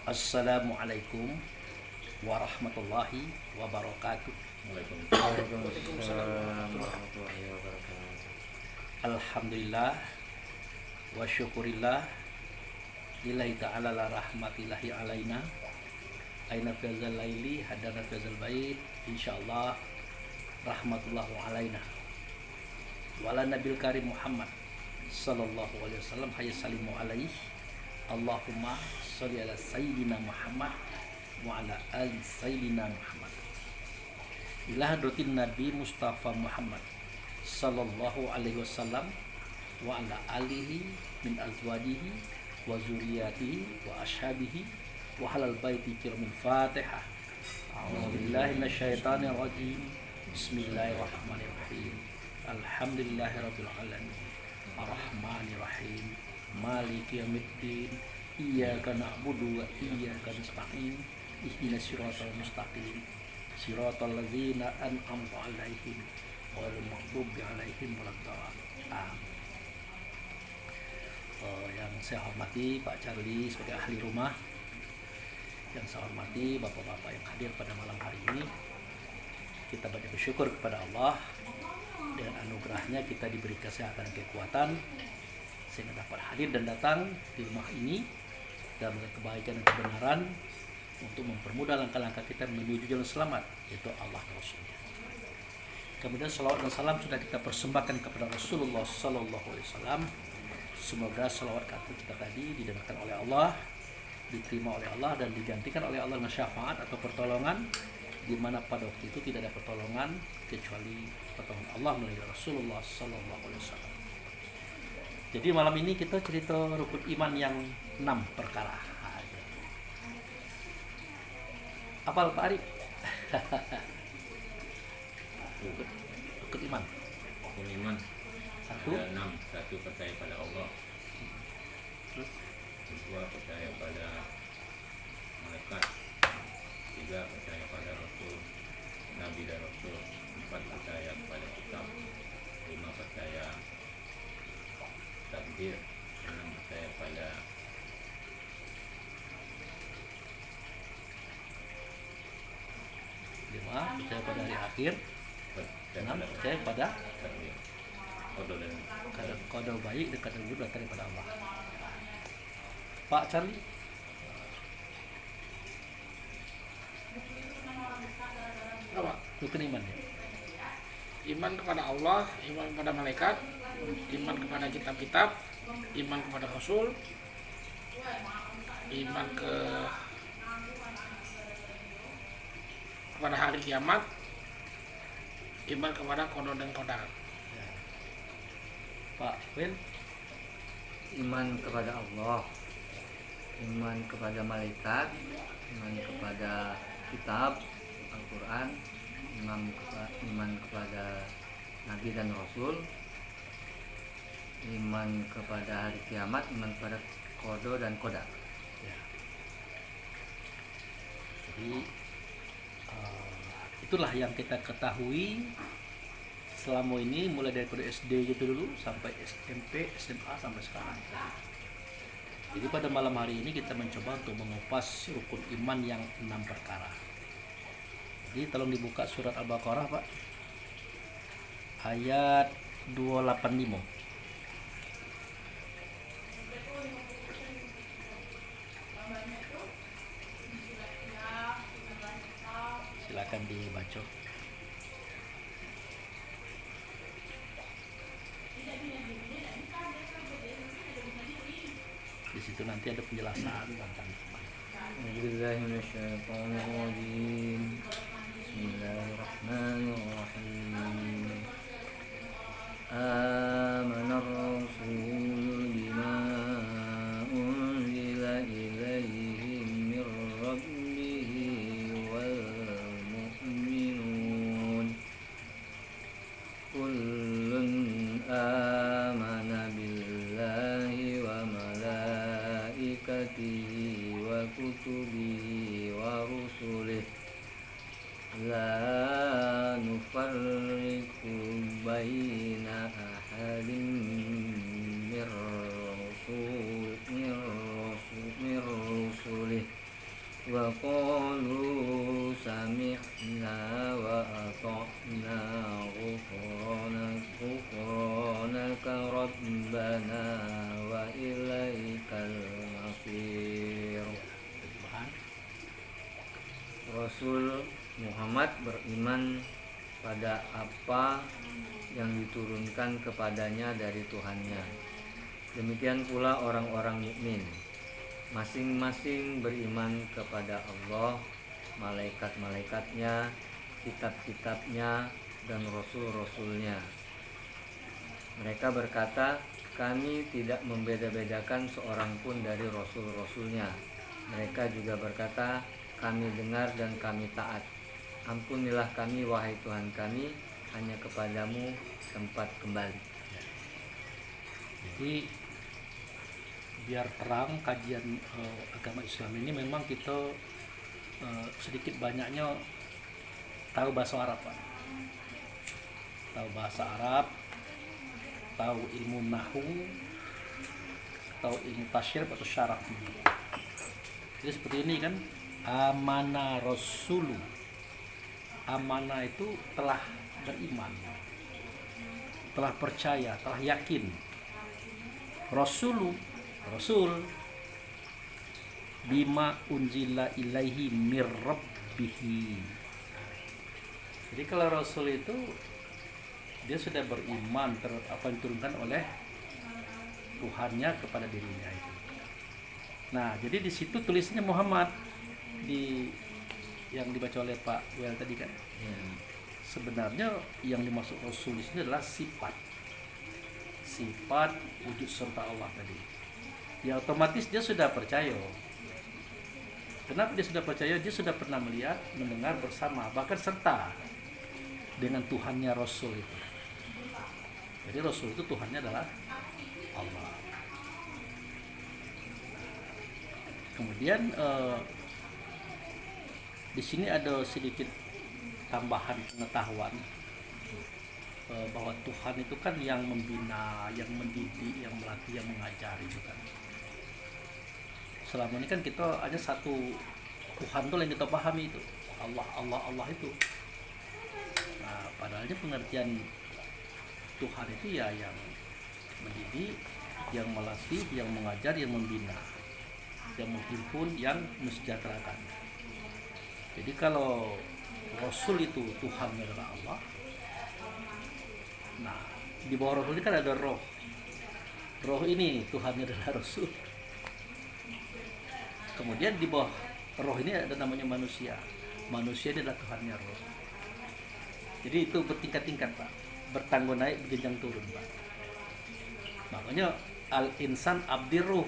Assalamualaikum warahmatullahi wabarakatuh. Waalaikumsalam warahmatullahi wabarakatuh. Alhamdulillah wa syukurillah lillahi ta'ala la rahmatillahi alaina aina fazal laili hadana fazal bait insyaallah rahmatullahu alaina wala nabil karim Muhammad sallallahu alaihi wasallam hayya salimu alaihi Allahumma sholli ala sayyidina Muhammad wa ala ali sayyidina Muhammad ila hadratin Nabi Mustafa Muhammad sallallahu alaihi wasallam wa ala alihi min azwajihi wa zuriyatihi wa ashabihi wa halal baiti kiramil Fatihah. A'udzubillahi minasyaitonir rajim. Bismillahirrahmanirrahim. Alhamdulillahirabbil alamin. Arrahmanir rahim. Maliki yaumiddin. Iyyaka na'budu wa iyyaka nasta'in. Ihdinas siratal mustaqim. Siratal ladzina an'amta 'alaihim ghairil maghdubi 'alaihim waladdallin. Yang saya hormati Pak Charlie sebagai ahli rumah, yang saya hormati bapak-bapak yang hadir pada malam hari ini, kita banyak bersyukur kepada Allah dengan anugerahnya kita diberi kesehatan dan kekuatan sehingga dapat hadir dan datang di rumah ini dalam kebaikan dan kebenaran untuk mempermudah langkah-langkah kita menuju jalan selamat, yaitu Allah dan Rasulnya. Kemudian salawat dan salam sudah kita persembahkan kepada Rasulullah Sallallahu Alaihi Wasallam. Semoga salawat kita tadi didengarkan oleh Allah, diterima oleh Allah, dan digantikan oleh Allah dengan syafaat atau pertolongan, di mana pada waktu itu tidak ada pertolongan kecuali pertolongan Allah melalui Rasulullah Sallallahu Alaihi Wasallam. Jadi malam ini kita cerita rukun iman yang 6 perkara. Apal Pak Arif? Rukun iman. Rukun iman Satu. ada 6. Satu, percaya pada Allah. Terus Dua, percaya pada malaikat. Tiga, percaya pada Rasul, Nabi dan Rasul. Empat, percaya pada kitab. Lima, percaya takdir. Enam, percaya pada lima, percaya pada hari akhir. Enam, percaya pada takdir. Qadar dan qadar baik dan qadar buruk daripada Allah. Pak Charlie. Apa? Rukun iman ya. Iman kepada Allah, iman kepada malaikat, iman kepada kitab-kitab, iman kepada Rasul, iman kepada hari kiamat, iman kepada qada dan qadar. Pak Wil. Iman kepada Allah, iman kepada malaikat, iman kepada kitab Al-Quran, iman kepada Nabi dan Rasul, iman kepada hari kiamat, iman kepada qada dan qadar. Ya. Jadi itulah yang kita ketahui selama ini, mulai dari SD gitu dulu sampai SMP, SMA sampai sekarang. Jadi pada malam hari ini kita mencoba untuk mengupas rukun iman yang 6 perkara. Jadi tolong dibuka surat Al-Baqarah Pak, ayat 285. Silakan dibaca. Di situ nanti ada penjelasan tentang iman. A'udzubillahi minasyaitonirrajim. Bismillahirrahmanirrahim. Amanar rasul bima unzila ilaihi min rabbih wal mu'minun kullun amana billahi wa malaikatihi wa kutubihi wa rusulihi la nufarriqu baina ahadin min rusulih وقالوا سمعنا وأطعنا غفرانك ربنا وإليك المصير. Rasul Muhammad beriman pada apa yang diturunkan kepadanya dari Tuhannya. Demikian pula orang-orang mukmin. Masing-masing beriman kepada Allah, malaikat-malaikatnya, kitab-kitabnya, dan rasul-rasulnya. Mereka berkata, kami tidak membeda-bedakan seorang pun dari rasul-rasulnya. Mereka juga berkata, kami dengar dan kami taat. Ampunilah kami wahai Tuhan kami, hanya kepadamu tempat kembali. Jadi biar terang kajian agama Islam ini memang kita sedikit banyaknya tahu bahasa Arab, Pak. Tahu bahasa Arab, tahu ilmu nahwu, tahu ilmu tasyir atau syarah. Jadi seperti ini kan, amana rasulu. Amanah itu telah beriman, telah percaya, telah yakin. Rasulu, Rasul, bima unzila ilaihi mir rabbihi. Jadi kalau Rasul itu dia sudah beriman terhadap apa yang diturunkan oleh Tuhannya kepada dirinya itu. Nah, jadi di situ tulisnya Muhammad di yang dibaca oleh Pak Wel tadi kan. Sebenarnya yang dimaksud Rasul di sini adalah sifat wujud serta Allah tadi. Ya otomatis dia sudah percaya. Kenapa dia sudah percaya? Dia sudah pernah melihat, mendengar bersama, bahkan serta dengan Tuhannya Rasul itu. Jadi Rasul itu Tuhannya adalah Allah. Kemudian di sini ada sedikit tambahan pengetahuan bahwa Tuhan itu kan yang membina, yang mendidik, yang melatih, yang mengajar itu kan. Selama ini kan kita hanya satu Tuhan tuh yang kita pahami itu, Allah itu. Nah, padahalnya pengertian Tuhan itu ya yang mendidik, yang melatih, yang mengajar, yang membina, yang menghimpun, yang mensejahterakan. Jadi kalau Rasul itu Tuhan adalah Allah. Nah, di bawah Rasul ini kan ada roh. Roh ini Tuhannya adalah Rasul. Kemudian di bawah roh ini ada namanya manusia. Manusia ini adalah Tuhannya roh. Jadi itu bertingkat-tingkat, Pak. Bertangga naik, berjenjang turun, Pak. Makanya al-insan abdir ruh.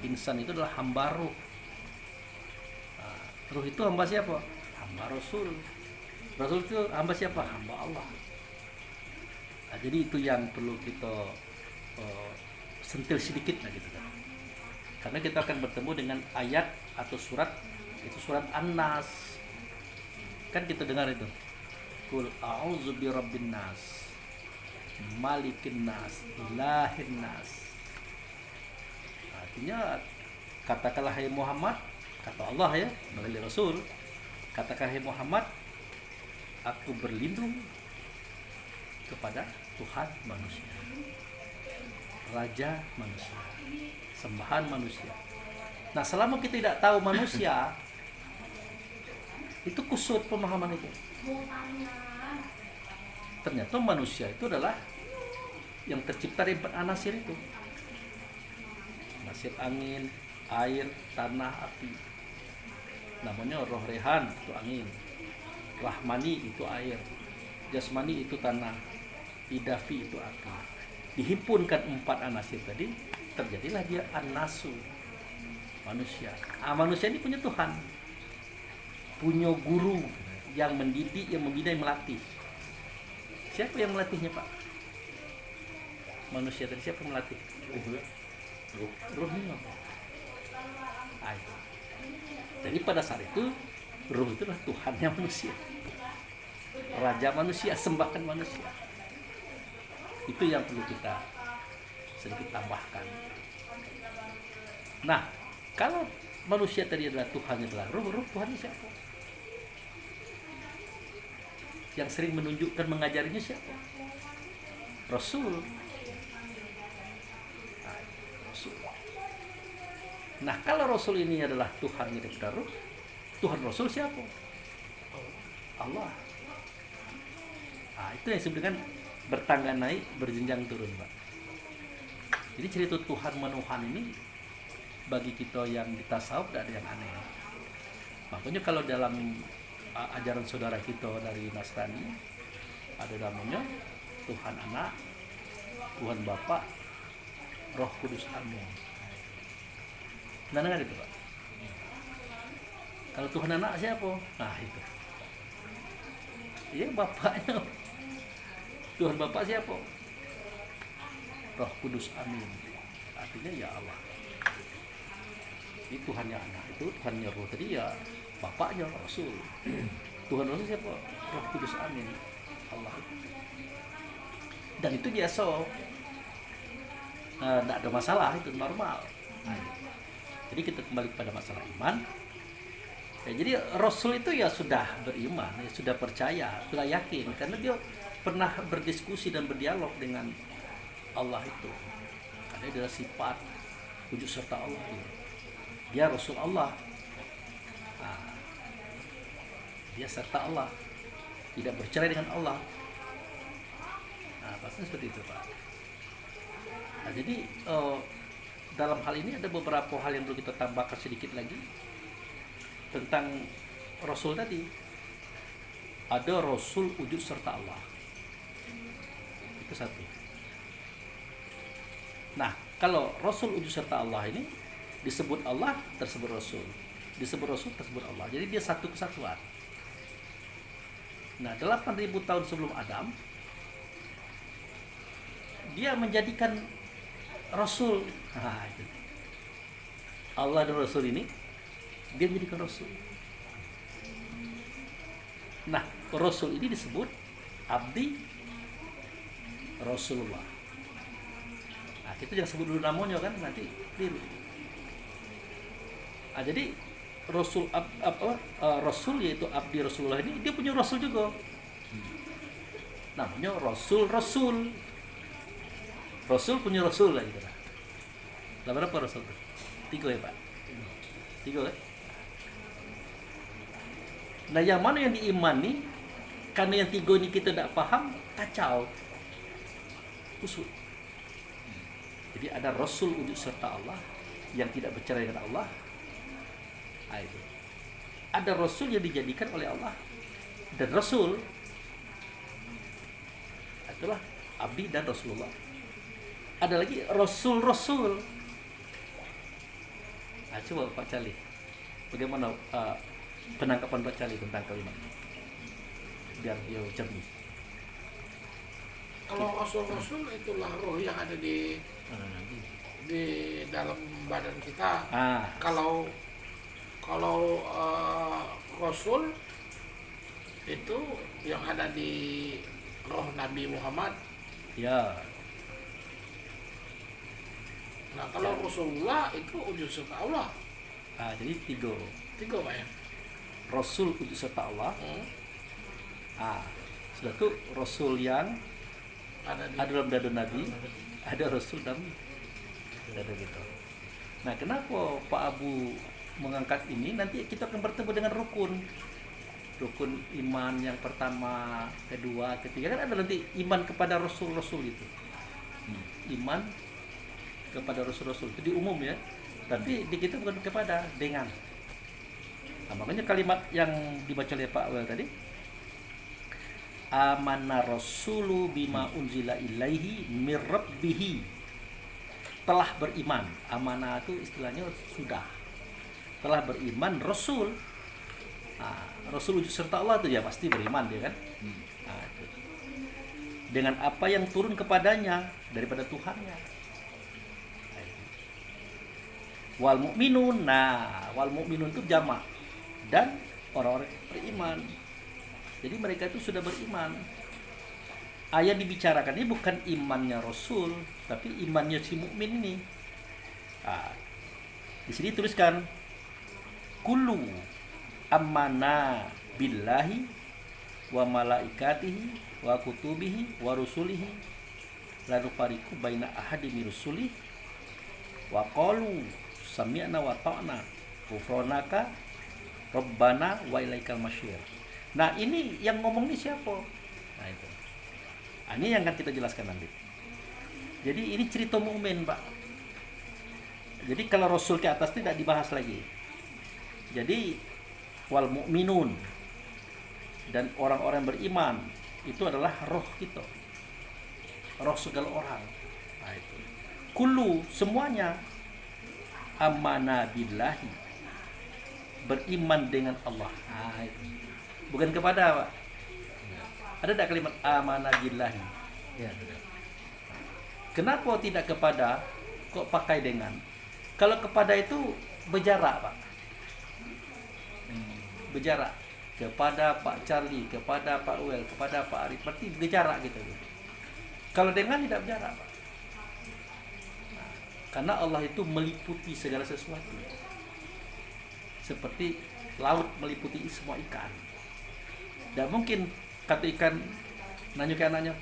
Insan itu adalah hamba ruh. Nah, ruh itu hamba siapa? Hamba Rasul. Rasul itu hamba siapa? Hamba Allah. Nah, jadi itu yang perlu kita sentil sedikit lah gitu kan. Karena kita akan bertemu dengan ayat atau surat, itu surat An-Nas. Kan kita dengar itu. Qul a'udzu birabbin nas, malikin nas, ilahin nas. Artinya katakanlah hai Muhammad, kata Allah ya melalui Rasul, katakan hai Muhammad, aku berlindung kepada Tuhan manusia, Raja manusia, sembahan manusia. Nah, selama kita tidak tahu manusia, itu kusut pemahaman itu. Ternyata manusia itu adalah yang tercipta dari 4 anasir itu. Anasir angin, air, tanah, api. Namanya roh rehan itu angin, rahmani itu air, jasmani itu tanah, idafi itu api. Dihimpunkan 4 anasir tadi, terjadilah dia an-nasu, manusia. Manusia ini punya Tuhan, punya guru yang mendidik, yang membina, yang melatih. Siapa yang melatihnya, Pak? Manusia tadi siapa yang melatih? Ruhnya. Jadi pada saat itu ruh itu adalah Tuhannya manusia, Raja manusia, sembahan manusia. Itu yang perlu kita sedikit tambahkan. Nah, kalau manusia tadi adalah Tuhannya adalah roh, Tuhannya siapa? Yang sering menunjukkan mengajarinya siapa? Rasul. Rasul. Nah, kalau Rasul ini adalah Tuhannya daripada roh, Tuhan Rasul siapa? Allah. Nah, itu yang disebut dengan bertangga naik, berjenjang turun, Pak. Jadi cerita Tuhan menuhan ini bagi kita yang di tasawuf tidak ada yang aneh. Makanya kalau dalam ajaran saudara kita dari Nasrani ada namanya Tuhan Anak, Tuhan Bapa, Roh Kudus, amin. Nah, dengar itu, Pak. Kalau Tuhan Anak siapa? Nah, itu. Iya, Bapaknya. Tuhan Bapa siapa? Roh Kudus, amin. Artinya ya Allah. Ini Tuhannya Anak, itu Tuhannya Roh tadi ya Bapaknya Rasul. Tuhan Rasul siapa? Roh Kudus, amin. Allah. Dan itu biasa. Tidak ada masalah, itu normal. Jadi kita kembali kepada masalah iman. Ya, jadi Rasul itu ya sudah beriman, ya sudah percaya, sudah yakin, karena dia pernah berdiskusi dan berdialog dengan Allah itu. Karena dia adalah sifat wujud serta Allah. Dia Rasul Allah. Nah, dia serta Allah, tidak bercerai dengan Allah. Nah, pastinya seperti itu, Pak. Nah, jadi dalam hal ini ada beberapa hal yang perlu kita tambahkan sedikit lagi tentang Rasul tadi. Ada Rasul wujud serta Allah. Itu satu. Nah, kalau Rasul wujud serta Allah ini disebut Allah, tersebut Rasul. Disebut Rasul, tersebut Allah. Jadi dia satu kesatuan. Nah, 8.000 tahun sebelum Adam, dia menjadikan Rasul. Nah, itu. Allah dan Rasul ini dia menjadikan Rasul. Nah, Rasul ini disebut Abdi Rasulullah. Nah, kita jangan sebut dulu namanya kan, nanti keliru. Nah, jadi Rasul yaitu Abdi Rasulullah ini dia punya Rasul juga. Namanya Rasul. Rasul punya Rasul lah gitu lah. Berapa Rasul? 3 ya, Pak? 3 kan? Nah, yang mana yang diimani? Karena yang 3 ini kita tidak paham, kacau, kusut. Jadi ada Rasul wujud serta Allah yang tidak bercerai dengan Allah. Nah, itu. Ada Rasul yang dijadikan oleh Allah dan Rasul. Itulah Abdi dan Rasulullah. Ada lagi Rasul. Nah, coba Pak Cali, bagaimana penangkapan Pak Cali tentang kalimat biar dia jernih. Kalau Rasul itulah roh yang ada di dalam badan kita. Kalau Rasul itu yang ada di roh Nabi Muhammad. Ya. Nah, kalau Rasulullah itu wujud serta Allah. Jadi 3 Pak ya. Rasul wujud serta Allah. Sudah itu Rasul yang ada dalam dada Nabi, ada Rasul dalam dada gitu. Nah, kenapa Pak Abu mengangkat ini? Nanti kita akan bertemu dengan rukun iman yang pertama, kedua, ketiga, kan ada nanti iman kepada Rasul-Rasul itu. Iman kepada Rasul-Rasul itu di umum ya, tapi di kita bukan kepada, dengan. Nah, makanya kalimat yang dibaca oleh Pak Wel tadi, amanna rasulu bima unzila ilaihi mir rabbihi, telah beriman. Amanah itu istilahnya sudah, telah beriman Rasul. Rasul wujud serta Allah itu ya pasti beriman dia kan. Itu. Dengan apa yang turun kepadanya daripada Tuhannya. Wal mu'minun. Wal mu'minun itu jamak, dan orang-orang beriman. Jadi mereka itu sudah beriman. Ayat dibicarakan ini bukan imannya Rasul, tapi imannya si mukmin ini. Di sini tuliskan kullu amana billahi wa malaikatihi wa kutubihi wa rusulihi la nufariqu baina ahadin min rusulihi wa qalu sami'na wa ta'na ghufranaka rabbana wa ilaikal masyir. Nah, ini yang ngomong ini siapa? Nah, itu. Nah, ini yang akan kita jelaskan nanti. Jadi ini cerita mukmin, Pak. Jadi kalau Rasul ke atas tidak dibahas lagi. Jadi wal mu'minun dan orang-orang beriman itu adalah roh kita. Roh segala orang. Nah, itu. Kullu semuanya amana billahi, beriman dengan Allah. Nah, itu. Bukan kepada, Pak. Ada tak kalimat amana billahi? Ya. Kenapa tidak kepada, kok pakai dengan? Kalau kepada itu berjarak, Pak. Berjarak kepada Pak Charlie, kepada Pak Wel, kepada Pak Arif, berarti berjarak gitu. Kalau dengan tidak berjarak, Pak. Nah, karena Allah itu meliputi segala sesuatu. Seperti laut meliputi semua ikan. Dan mungkin kata ikan nanya ke anaknya,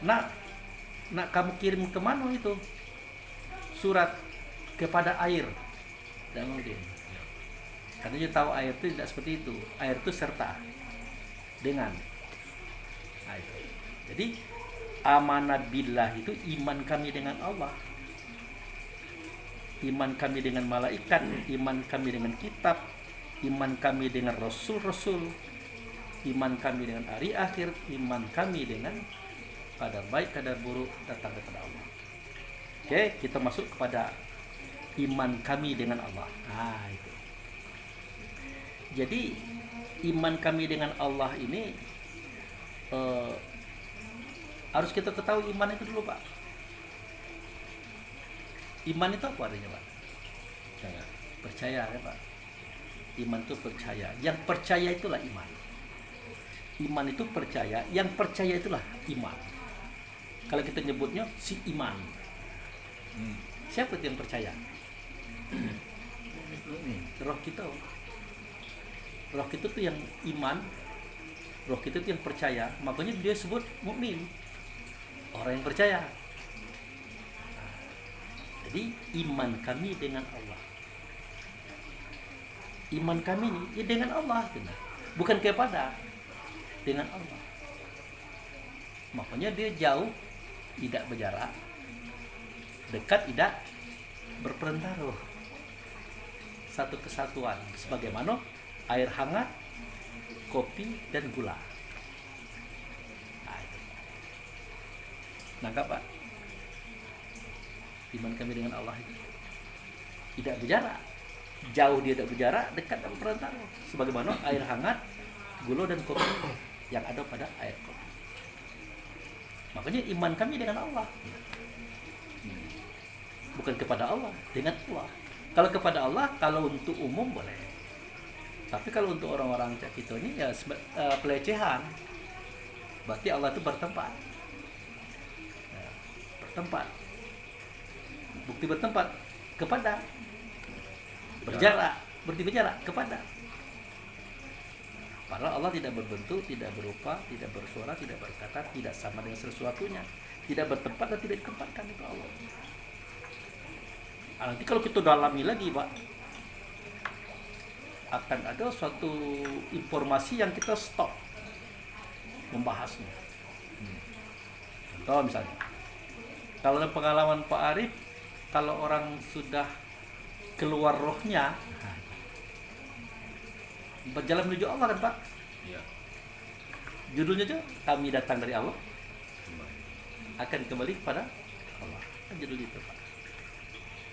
nak kamu kirim kemana itu surat kepada air? Tidak mungkin. Karena dia tahu air itu tidak seperti itu. Air itu serta dengan. Nah, itu. Jadi amanah billah itu iman kami dengan Allah, iman kami dengan malaikat, iman kami dengan kitab, iman kami dengan rasul-rasul, iman kami dengan hari akhir, iman kami dengan kadar baik, kadar buruk datang daripada Allah. Oke, kita masuk kepada iman kami dengan Allah. Nah, itu. Jadi iman kami dengan Allah ini harus kita ketahui iman itu dulu, Pak. Iman itu apa artinya, Pak? Percaya. Percaya ya, Pak. Iman itu percaya. Yang percaya itulah iman. Iman itu percaya. Yang percaya itulah iman. Kalau kita nyebutnya si iman. Siapa itu yang percaya? Roh kita. Roh kita tuh yang iman. Roh kita tuh yang percaya. Makanya dia sebut mukmin. Orang yang percaya. Jadi iman kami dengan Allah. Iman kami ini ya dengan Allah, bukan kepada, dengan Allah. Makanya dia jauh tidak berjarak, dekat tidak berperantaruh. Satu kesatuan, sebagaimana air hangat, kopi dan gula. Nah, itu. Nangkap, Pak? Iman kami dengan Allah itu tidak berjarak, jauh dia tidak berjarak, dekat tak berperantaruh. Sebagaimana air hangat, gula dan kopi yang ada pada air kopi. Makanya iman kami dengan Allah, bukan kepada Allah, dengan Allah. Kalau kepada Allah, kalau untuk umum boleh. Tapi kalau untuk orang-orang cak kita ini ya pelecehan. Berarti Allah itu bertempat. Ya, bertempat. Bukti bertempat kepada, berjarak, berarti berjarak kepada. Padahal Allah tidak berbentuk, tidak berupa, tidak bersuara, tidak berkata, tidak sama dengan sesuatunya, tidak bertempat dan tidak ditempatkan itu Allah. Nah, nanti kalau kita dalami lagi, Pak, akan ada suatu informasi yang kita stop membahasnya. Contoh misalnya, kalau dalam pengalaman Pak Arif, kalau orang sudah keluar rohnya, berjalan menuju Allah kan, Pak? Iya. Judulnya aja, kami datang dari Allah, akan kembali kepada Allah. Kan judul itu, Pak.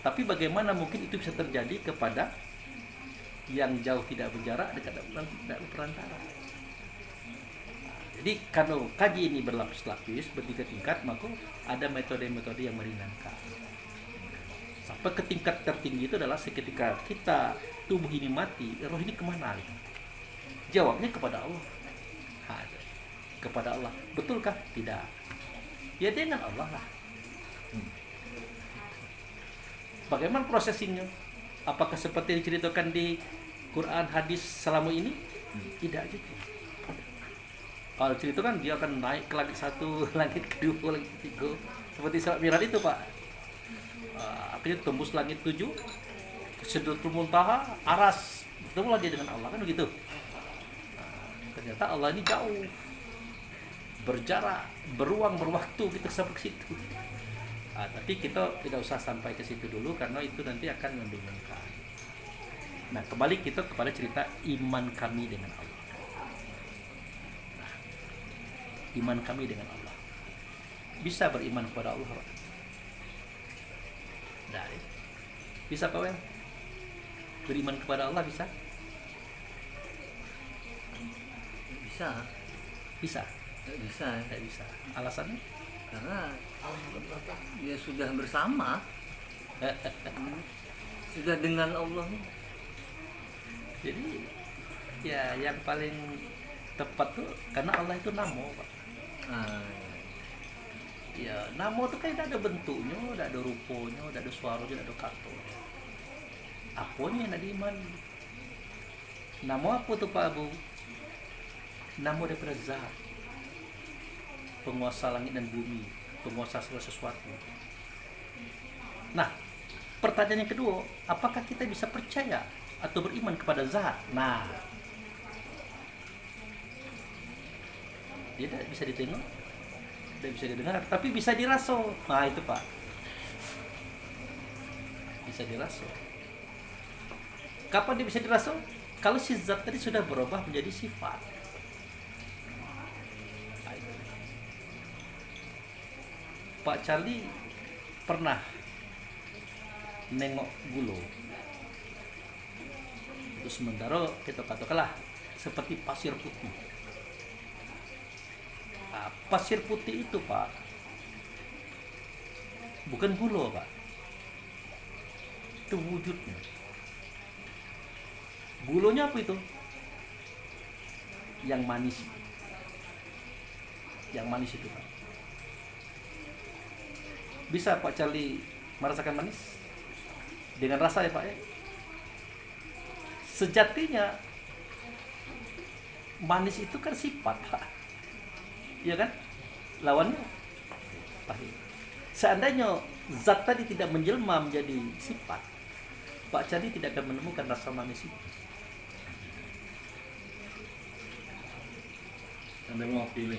Tapi bagaimana mungkin itu bisa terjadi kepada yang jauh tidak berjarak, dekat tidak berperantara? Jadi kalau kaji ini berlapis-lapis, bertingkat-tingkat, maka ada metode-metode yang meringankan. Sampai ke tingkat tertinggi itu adalah seketika kita tubuh ini mati, roh ini kemana? Jawabnya kepada Allah. Kepada Allah. Betulkah? Tidak. Ya dengan Allah lah. Bagaimana prosesinya? Apakah seperti diceritakan di Quran hadis selama ini? Tidak gitu. Kalau ceritakan dia akan naik ke langit satu, langit kedua, langit ketiga. Seperti Isra Mi'raj itu Pak. Akhirnya tembus langit 7, ke Sidratul Muntaha, aras, bertemu lagi dengan Allah kan begitu. Ternyata Allah ini jauh, berjarak, beruang, berwaktu kita sampai ke situ. Tapi kita tidak usah sampai ke situ dulu karena itu nanti akan membingungkan. Nah, kembali kita kepada cerita iman kami dengan Allah. Nah, iman kami dengan Allah. Bisa beriman kepada Allah. Nah, bisa Pak Wel? Beriman kepada Allah bisa? Bisa, Bisa. nggak bisa, Tidak bisa. Alasannya? karena ya sudah bersama, sudah dengan Allah. Jadi ya yang paling tepat tuh karena Allah itu namo Pak. Ah, Ya namo tuh kan tidak ada bentuknya, tidak ada rupanya, tidak ada suaranya, tidak ada kata. Apanya yang ada iman? Namo apa tuh Pak Abu? Namo daripada zat, penguasa langit dan bumi, penguasa segala sesuatu. Nah, pertanyaan yang kedua, apakah kita bisa percaya atau beriman kepada zat? Nah, dia tidak bisa ditengok, tidak bisa didengar, tapi bisa dirasa. Nah itu Pak, bisa dirasa. Kapan dia bisa dirasa? Kalau si zat tadi sudah berubah menjadi sifat. Nah, itu. Pak Charlie pernah nengok gulo. Itu sementara kita katakanlah seperti pasir putih. Nah, pasir putih itu Pak bukan gula Pak, itu wujudnya. Gulanya apa itu? Yang manis. Yang manis itu Pak. Bisa Pak Charlie merasakan manis? Dengan rasa ya Pak ya. Sejatinya manis itu kan sifat Pak. Iya kan? Lawannya pahit. Seandainya zat tadi tidak menjelma menjadi sifat, Pak Charlie tidak akan menemukan rasa manis itu. Sampai mau pilih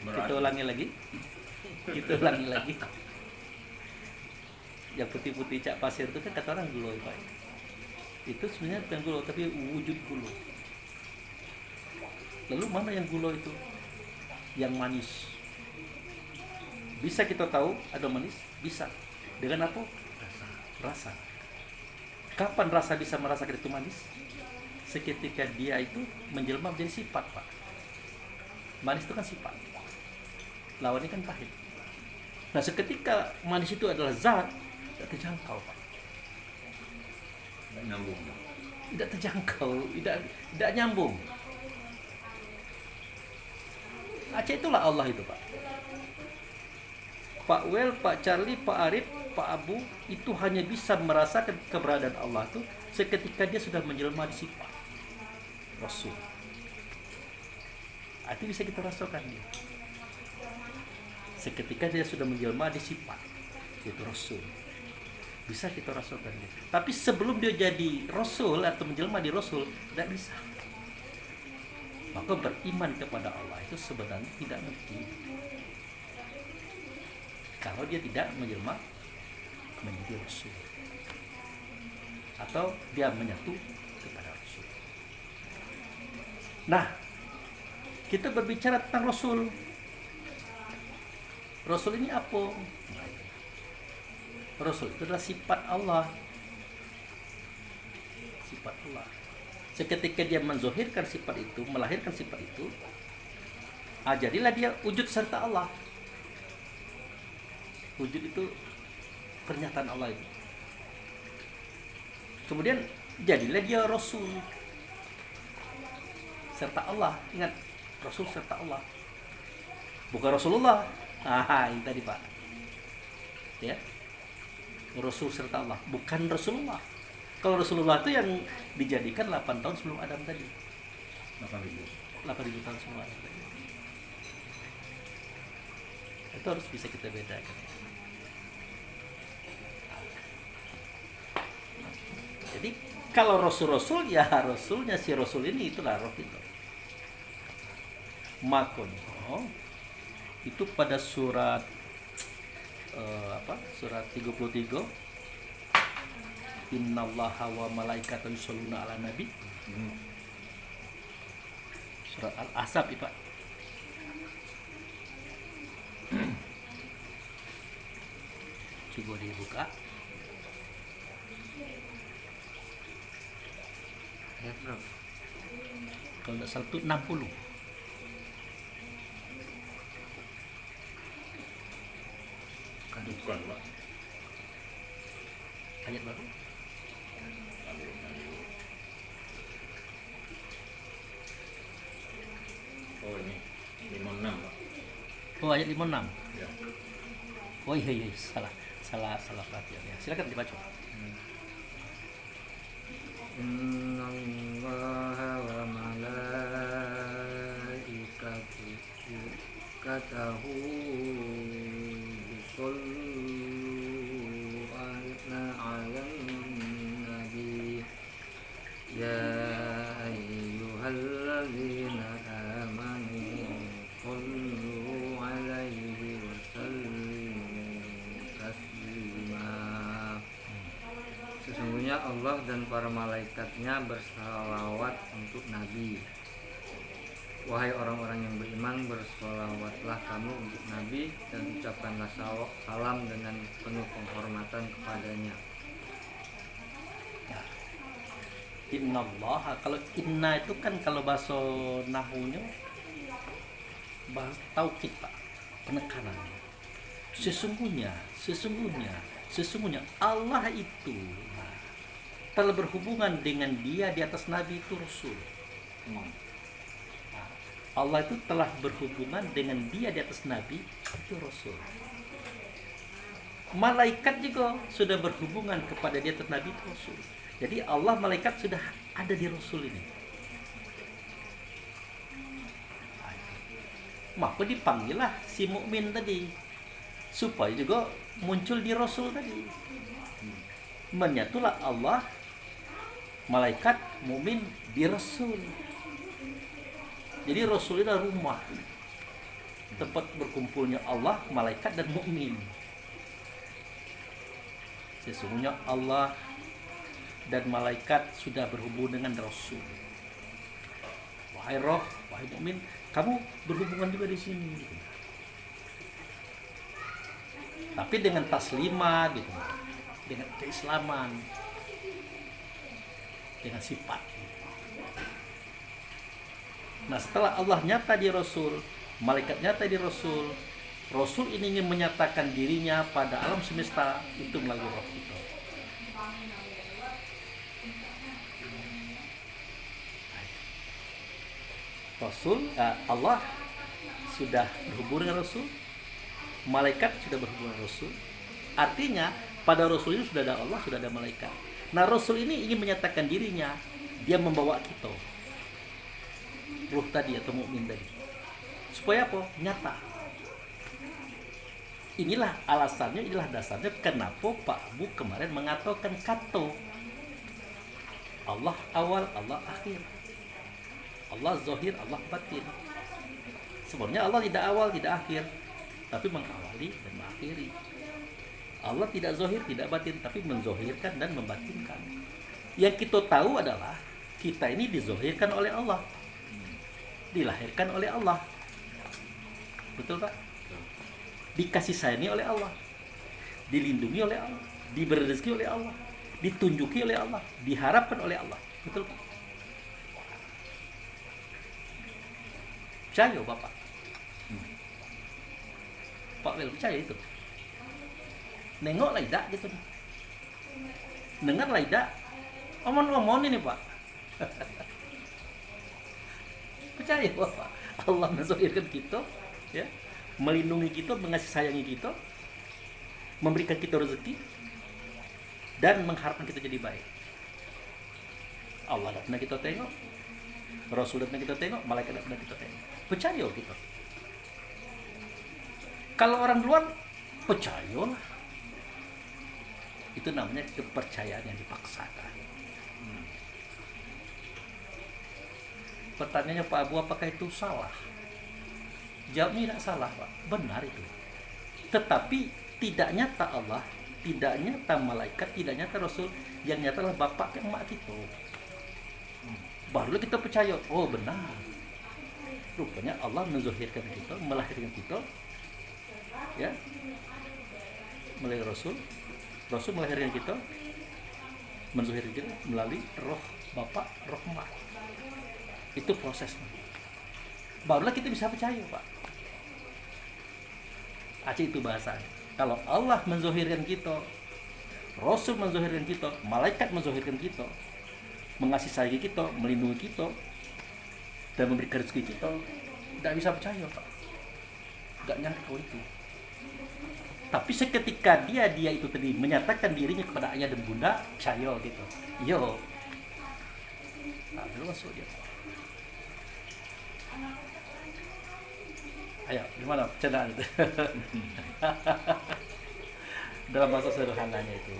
berat. Kita ulangi lagi. Kita ulangi lagi. Yang putih-putih cak pasir itu kan kata orang gula Pak. Itu sebenarnya bukan gula tapi wujud gula. Lalu mana yang gula itu? Yang manis. Bisa kita tahu ada manis? Bisa. Dengan apa? Rasa. Kapan rasa bisa merasakan itu manis? Seketika dia itu menjelma menjadi sifat Pak. Manis itu kan sifat. Lawannya kan pahit. Nah seketika manis itu adalah zat, tidak terjangkau Pak. Nggak nyambung. Tidak terjangkau, tidak nyambung. Aceh itulah Allah itu Pak. Pak Wel, Pak Charlie, Pak Arif, Pak Abu itu hanya bisa merasakan keberadaan Allah itu seketika dia sudah menjelma di sifat Rasul. Itu bisa kita rasakan dia. Seketika dia sudah menjelma di sifat yaitu Rasul. Bisa kita rasakan dia. Tapi sebelum dia jadi Rasul atau menjelma di Rasul, tidak bisa. Maka beriman kepada Allah itu sebenarnya tidak mungkin kalau dia tidak menjelma menjadi Rasul atau dia menyatu kepada Rasul. Nah, kita berbicara tentang Rasul. Rasul ini apa? Rasul itu adalah sifat Allah. Sifat Allah. Seketika dia menzohirkan sifat itu, melahirkan sifat itu, jadilah dia wujud serta Allah. Wujud itu pernyataan Allah itu. Kemudian jadilah dia Rasul serta Allah. Ingat, Rasul serta Allah. Bukan Rasulullah. Ini tadi Pak. Ya. Rasul serta Allah, bukan Rasulullah. Kalau Rasulullah itu yang dijadikan 8 tahun sebelum Adam tadi. 8.000. 8.000 tahun sebelum Adam tadi. Itu harus bisa kita bedakan. Jadi kalau Rasul-Rasul ya Rasulnya si Rasul ini itulah roh itu. Makanya itu pada surat surat 33 Innallaha wa malaikatahu yusholluna 'alan nabi. Surat Al-Ahzab itu Pak. Coba dibuka. Ayat berapa? Kalau tidak salah itu 60. Bukan, Pak. Ayat baru. Oh, ini 56, Pak. Oh, ayat 56. Ya. Oh iya, salah perhatian ya. Silakan dibaca. Innallaha wa malaikatahu yusholluna 'alan nabi ya ayyuhalladzina amanu sallu 'alaihi wa sallimu taslima. Sesungguhnya Allah dan para malaikatnya bersalawat untuk Nabi. Wahai orang-orang yang beriman, bersolawatlah kamu untuk Nabi dan ucapkanlah salam dengan penuh penghormatan kepadanya. Innallaha, kalau inna itu kan kalau bahasa nahunya bahasa taukid Pak, penekanan. Sesungguhnya Allah itu telah berhubungan dengan dia di atas Nabi itu Rasul. Allah itu telah berhubungan dengan dia di atas Nabi itu Rasul. Malaikat juga sudah berhubungan kepada dia atas Nabi itu Rasul. Jadi Allah malaikat sudah ada di Rasul ini. Maka dipanggillah si mukmin tadi supaya juga muncul di Rasul tadi. Menyatulah Allah, malaikat, mukmin di Rasul. Jadi Rasul itu adalah rumah, tempat berkumpulnya Allah, malaikat dan mukmin. Sesungguhnya Allah dan malaikat sudah berhubungan dengan Rasul. Wahai roh, wahai mukmin, kamu berhubungan juga di sini. Gitu. Tapi dengan taslima, gitu, dengan keislaman, dengan sifat. Nah, setelah Allah nyata di Rasul, malaikat nyata di Rasul, Rasul ini ingin menyatakan dirinya pada alam semesta itu melalui roh itu. Rasul, Allah sudah berhubungan dengan Rasul, malaikat sudah berhubungan dengan Rasul. Artinya pada Rasul ini sudah ada Allah, sudah ada malaikat. Nah, Rasul ini ingin menyatakan dirinya, dia membawa kita, ruh tadi atau mukmin tadi, supaya apa? Nyata. Inilah alasannya, inilah dasarnya kenapa Pak Bu kemarin mengatakan kato Allah awal, Allah akhir, Allah zahir, Allah batin. Sebenarnya Allah tidak awal, tidak akhir, tapi mengawali dan mengakhiri. Allah tidak zahir, tidak batin, tapi menzohirkan dan membatinkan. Yang kita tahu adalah kita ini dizohirkan oleh Allah, dilahirkan oleh Allah, betul Pak? Dikasih sayangi oleh Allah, dilindungi oleh Allah, diberi rezeki oleh Allah, ditunjuki oleh Allah, diharapkan oleh Allah, betul Pak? Percaya Bapak? Pak Wel percaya itu? Nengok lah tidak gitu, dengar lah tidak, omong-omong ini Pak. Percaya Bapak, Allah menzohirkan kita, ya, melindungi kita, mengasih sayangi kita, memberikan kita rezeki, dan mengharapkan kita jadi baik. Allah tidak pernah kita tengok, Rasul tidak pernah kita tengok, malaikat tidak pernah kita tengok. Percaya kita. Kalau orang luar, percayalah. Itu namanya kepercayaan yang dipaksakan. Pertanyaannya Pak Abu, apakah itu salah? Jawabnya tidak salah, Pak. Benar itu. Tetapi tidak nyata Allah, tidak nyata malaikat, tidak nyata Rasul, yang nyata adalah bapak dan emak kita. Barulah kita percaya, oh benar. Rupanya Allah menzuhirkan kita, melahirkan kita, ya, melalui Rasul. Rasul melahirkan kita, menzuhirkan kita melalui roh bapak, roh emak. Itu prosesnya. Barulah kita bisa percaya, Pak. Aceh itu bahasanya. Kalau Allah menzuhirkan kita, Rasul menzuhirkan kita, malaikat menzuhirkan kita, mengasihi sayang kita, melindungi kita, dan memberikan rezeki kita, tidak bisa percaya, Pak. Tidak nyangka itu. Tapi seketika dia itu tadi menyatakan dirinya kepada ayah dan bunda, percaya gitu. Yo. Nah, dulu masuk dia. Ayo, gimana cendaan itu? Dalam bahasa sederhananya itu,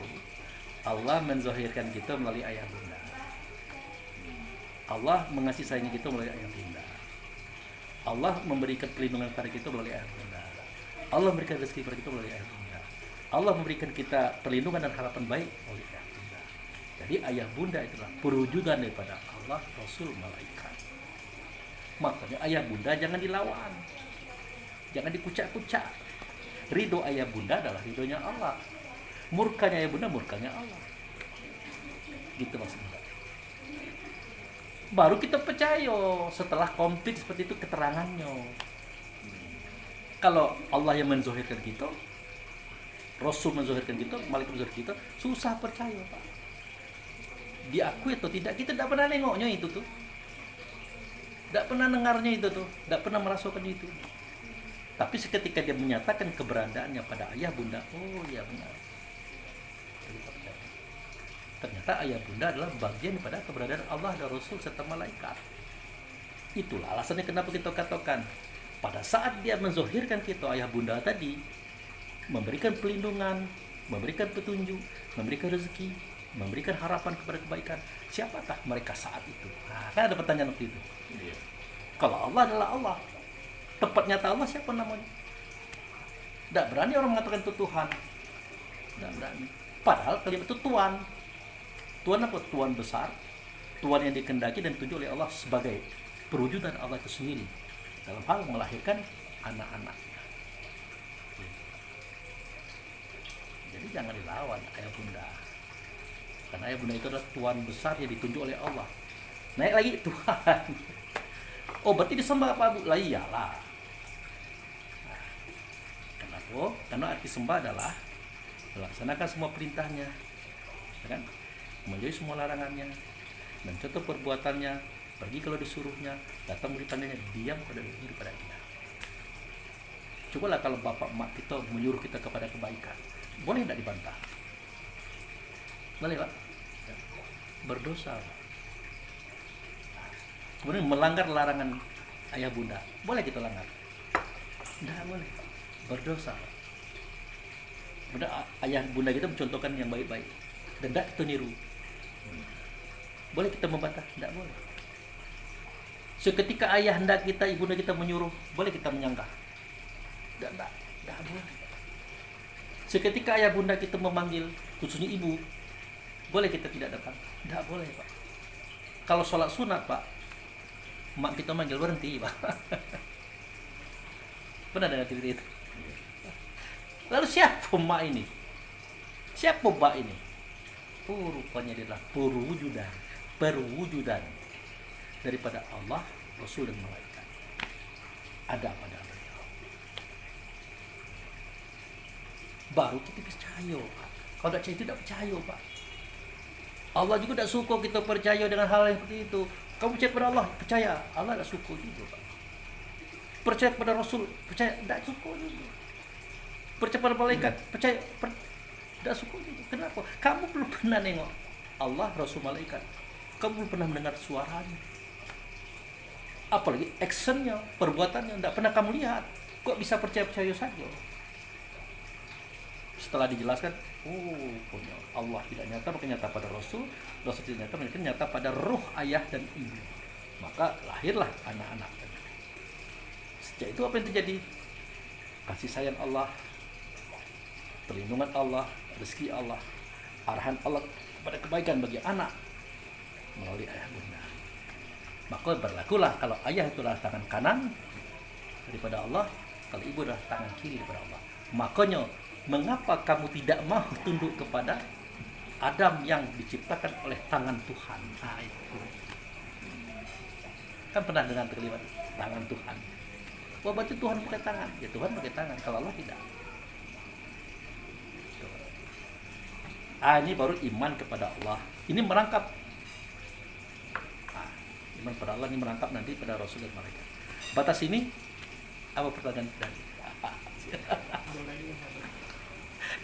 Allah menzahirkan kita melalui ayah bunda. Allah mengasihi sayang kita melalui ayah bunda. Allah memberikan perlindungan kepada kita melalui ayah bunda. Allah memberikan rezeki kepada kita melalui ayah bunda. Allah memberikan kita perlindungan dan harapan baik melalui ayah bunda. Jadi ayah bunda itulah perwujudan daripada Allah, Rasul, malaikat. Makanya ayah bunda jangan dilawan, jangan dikucak-kucak. Ridho ayah bunda adalah ridhonya Allah, murkanya ayah bunda murkanya Allah. Gitu maksudnya. Baru kita percaya setelah komplit seperti itu keterangannya. Kalau Allah yang menzuhirkan kita, Rasul menzuhirkan kita, malaikat menzuhirkan kita, susah percaya, Pak. Diakui atau tidak, kita tidak pernah nengoknya itu tuh. Tidak pernah dengarnya itu tuh, tidak pernah merasakan itu. Tapi seketika dia menyatakan keberadaannya pada ayah bunda, oh ya benar. Ternyata ayah bunda adalah bagian daripada keberadaan Allah dan Rasul serta malaikat. Itulah alasannya kenapa kita katakan pada saat dia menzohirkan kita ayah bunda tadi, memberikan pelindungan, memberikan petunjuk, memberikan rezeki, memberikan harapan kepada kebaikan. Siapakah mereka saat itu? Nah, kan ada pertanyaan waktu itu. Iya. Kalau Allah adalah Allah, tempat nyata Allah siapa namanya? Tidak berani orang mengatakan itu Tuhan. Tidak berani. Padahal kalimat itu Tuhan. Tuhan apa? Tuhan besar. Tuhan yang dikehendaki dan ditunjuk oleh Allah sebagai perwujudan Allah itu sendiri dalam hal melahirkan anak-anaknya. Jadi jangan dilawan ayah bunda. Karena ayah bunda itu adalah Tuhan besar yang ditunjuk oleh Allah. Naik lagi Tuhan. Oh berarti disembah apa Bu? Lah iyalah. Nah, kenapa? Karena arti sembah adalah melaksanakan semua perintahnya, ya kan? Menjauhi semua larangannya, dan contoh perbuatannya, pergi kalau disuruhnya, datang bertanya, diam pada diri pada dia. Cobalah kalau bapak emak kita menyuruh kita kepada kebaikan, boleh tidak dibantah? Boleh Pak? Berdosa. Kemudian melanggar larangan ayah bunda, boleh kita langgar? Tidak boleh, berdosa. Kemudian ayah bunda kita mencontohkan yang baik-baik, dan tidak kita niru. Boleh kita membantah? Tidak boleh. Seketika ayah hendak kita, ibunda kita menyuruh, boleh kita menyangka? Tidak boleh. Seketika ayah bunda kita memanggil, khususnya ibu, boleh kita tidak datang? Tidak boleh Pak. Kalau sholat sunat Pak, mak kita manggil berhenti Pak. Pernah dengar cerita itu? Lalu siapa mak ini? Siapa mbak ini? Oh, rupanya dia adalah perwujudan daripada Allah, Rasul dan malaikat. Ada pada beliau. Baru kita percaya Pak. Kalau tidak percaya itu tidak percaya Pak. Allah juga tidak suka kita percaya dengan hal yang seperti itu. Kamu percaya kepada Allah, percaya. Allah tidak suka juga Pak. Percaya kepada Rasul, percaya. Tidak suka juga. Percaya pada malaikat, percaya. Tidak suka juga. Kenapa? Kamu belum pernah nengok Allah, Rasul, malaikat. kamu belum pernah mendengar suaranya, apalagi actionnya, perbuatannya tidak pernah kamu lihat, kok bisa percaya saja? Setelah dijelaskan, oh punya Allah tidak nyata maka nyata pada Rasul, Rasul tidak nyata maka nyata pada ruh ayah dan ibu, maka lahirlah anak-anak. Sejak itu apa yang terjadi? Kasih sayang Allah, perlindungan Allah, rezeki Allah, arahan Allah kepada kebaikan bagi anak melalui ayah bunda. Maka berlakulah kalau ayah itu adalah tangan kanan daripada Allah, kalau ibu adalah tangan kiri daripada Allah. Makanya mengapa kamu tidak mau tunduk kepada Adam yang diciptakan oleh tangan Tuhan? Nah itu kan pernah dengar kalimat tangan Tuhan. Wah berarti Tuhan pakai tangan, ya Tuhan pakai tangan, kalau Allah tidak. Ini baru iman kepada Allah. Ini merangkap. Iman pada Allah ini merangkap nanti pada Rasul dan malaikat. Batas ini apa pertanyaan tadi?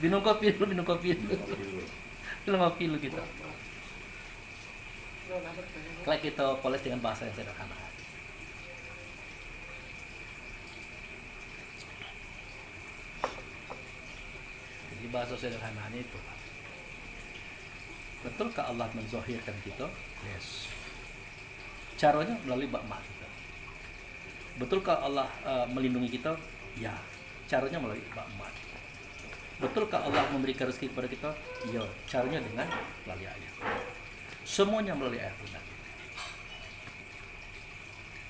Minum kopi dulu. Minum kopi dulu kita. Kalau kita poles dengan bahasa yang sederhana. Jadi bahasa sederhananya itu. Betulkah Allah menzahirkan kita? Yes. Caranya melalui bakma kita. Betulkah Allah melindungi kita? Ya. Caranya melalui bakma kita. Betulkah Allah memberikan rezeki kepada kita? Ya. Caranya dengan melalui ayah. Semuanya melalui ayah bunda.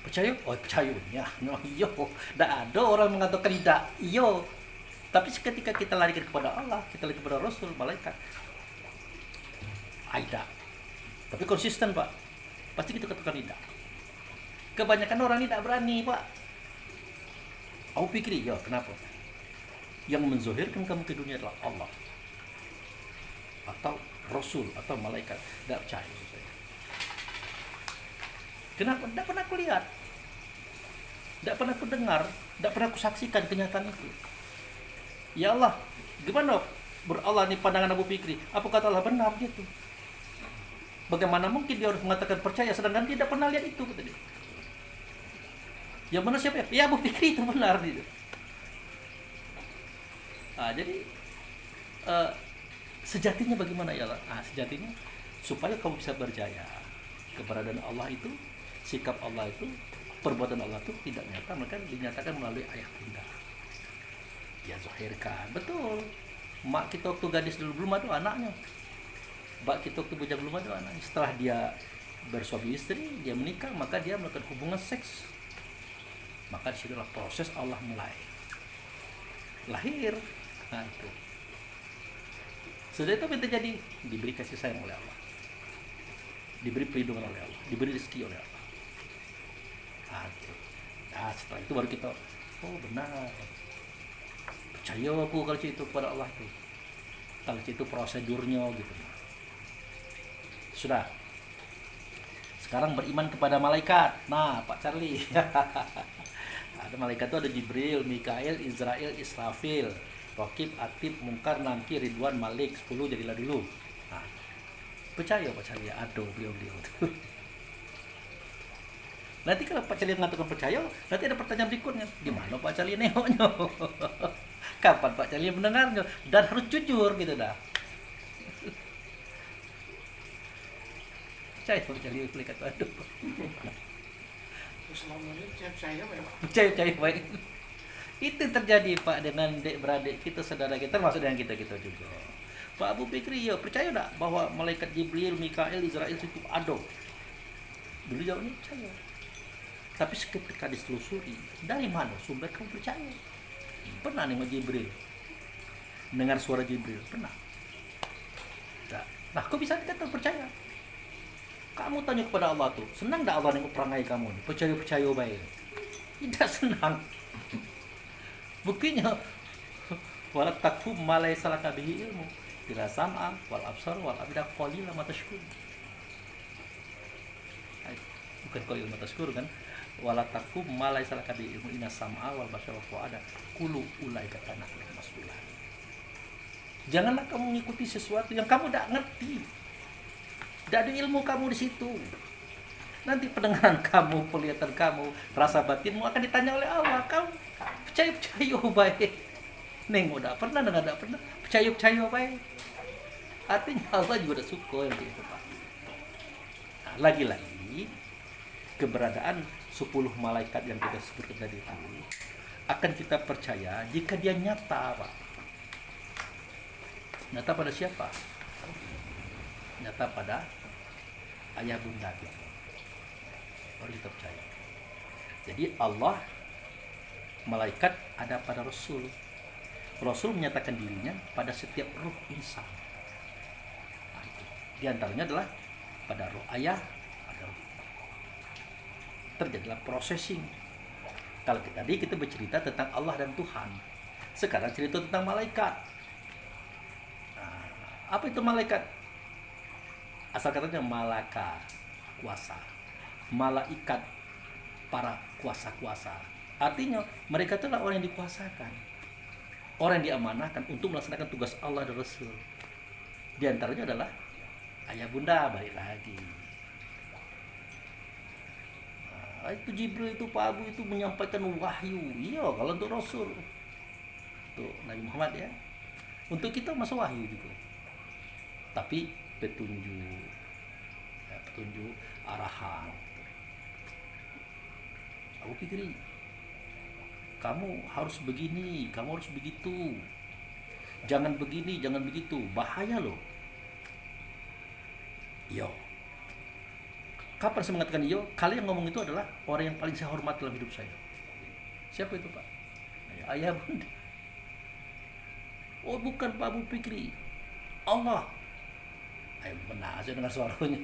Percaya? Oh percayanya. No, yo. Tak ada orang mengatakan tidak. Yo. Tapi ketika kita larikan kepada Allah, kita lari kepada Rasul, malaikat, tidak. Tapi konsisten Pak. Pasti kita katakan tidak. Kebanyakan orang tidak berani Pak. Aku pikir ya kenapa? Yang menzohirkan kamu ke dunia adalah Allah atau Rasul atau malaikat. Tidak percaya saya. Kenapa? Tidak pernah aku lihat, tidak pernah aku dengar, tidak pernah aku saksikan kenyataan itu. Ya Allah, gimana berallah ini pandangan Abu Fikri? Apa kata Allah benar gitu? Bagaimana mungkin dia harus mengatakan percaya sedangkan dia tidak pernah lihat itu, kata dia. Yang benar siapa? Ya Abu Fikri itu benar gitu. Jadi sejatinya bagaimana ya Allah? Sejatinya supaya kamu bisa berjaya, keberadaan Allah itu, sikap Allah itu, perbuatan Allah itu tidak nyata, maka dinyatakan melalui ayah bunda. Ya zahirkan, betul. Mak kita waktu gadis dulu belum ada anaknya. Mbak kita waktu bujang belum ada anaknya. Setelah dia bersuami istri, dia menikah, maka dia melakukan hubungan seks. Maka disitulah proses Allah mulai lahir. Nah itu. Sudah itu apa yang terjadi? Diberi kasih sayang oleh Allah, diberi perlindungan oleh Allah, diberi rezeki oleh Allah. Nah, itu. Setelah itu baru kita, oh benar, percaya aku kalau itu kepada Allah itu. Kalau itu prosedurnya gitu. Sudah. Sekarang beriman kepada malaikat. Nah, Pak Charlie. Ada malaikat itu ada Jibril, Mikail, Israel, Israfil, Raqib, Atib, Munkar, Nakir, Ridwan, Malik, 10 jadilah dulu. Nah, percaya Pak Charlie? Aduh, beliau-beliau. Nanti kalau Pak Charlie mengatakan percaya, nanti ada pertanyaan berikutnya. Gimana Pak Charlie nengoknya? Kapan Pak Charlie mendengarnya? Dan harus jujur gitu dah. Percaya Pak Charlie malaikat aduh. Selama ini saya memang Percaya baik. Itu terjadi Pak dengan dek beradik kita, saudara kita, termasuk dengan kita juga. Pak Abu Fikri, ya percaya tak bahwa malaikat Jibril, Mikail, Israel itu ada? Dulu jawabnya percaya. Tapi ketika ditelusuri, dari mana sumber kamu percaya? Pernah nengok Jibril? Dengar suara Jibril? Pernah? Nah, kok bisa kita percaya? Kamu tanya kepada Allah tuh, senang tak Allah nengok perangai kamu? Percaya baik. Tidak senang. Buktinya, wala takfu ma laysa laka bihi ilmu. Ila sam'a wal absar wal afida qalilan ma tashkur. Bukan qalil ma tashkur kan? Wala takfu ma laysa laka bihi ilmu inna sam'a wal basara wal fuada kullu ulaika kana mas'ulan. Janganlah kamu mengikuti sesuatu yang kamu tidak ngerti. Tidak ada ilmu kamu di situ. Nanti pendengaran kamu, penglihatan kamu, rasa batinmu akan ditanya oleh Allah. Kamu percaya baik. Neng udah pernah, nggak ada pernah. Percaya baik. Artinya Allah juga udah syukur gitu Pak. Nah, lagi-lagi keberadaan 10 malaikat yang kita sebut tadi itu akan kita percaya jika dia nyata, Pak. Nyata pada siapa? Nyata pada ayah bunda kita. Baru kita percaya. Jadi Allah, malaikat ada pada Rasul. Rasul menyatakan dirinya pada setiap ruh insan. Nah, itu. Di antaranya adalah pada roh ayah, pada roh. Terjadilah processing. Kalau tadi kita bercerita tentang Allah dan Tuhan, sekarang cerita tentang malaikat. Nah, apa itu malaikat? Asal katanya malaka, kuasa. Malaikat, para kuasa-kuasa. Artinya mereka itulah orang yang dikuasakan, orang yang diamanahkan untuk melaksanakan tugas Allah dan Rasul. Di antaranya adalah ayah bunda, balik lagi. Itu Jibril itu Pak Abu itu menyampaikan wahyu. Iya, kalau untuk Rasul, untuk Nabi Muhammad ya, untuk kita masuk wahyu juga. Tapi petunjuk, ya, petunjuk arahan. Aku pikir kamu harus begini, kamu harus begitu. Jangan begini, jangan begitu. Bahaya loh. Yo. Kapan saya mengatakan yo? Kalian yang ngomong itu adalah orang yang paling saya hormat dalam hidup saya. Siapa itu Pak? Ayah bunda. Oh bukan Pak Abu Fikri. Allah. Ayo benar saya dengar suaranya.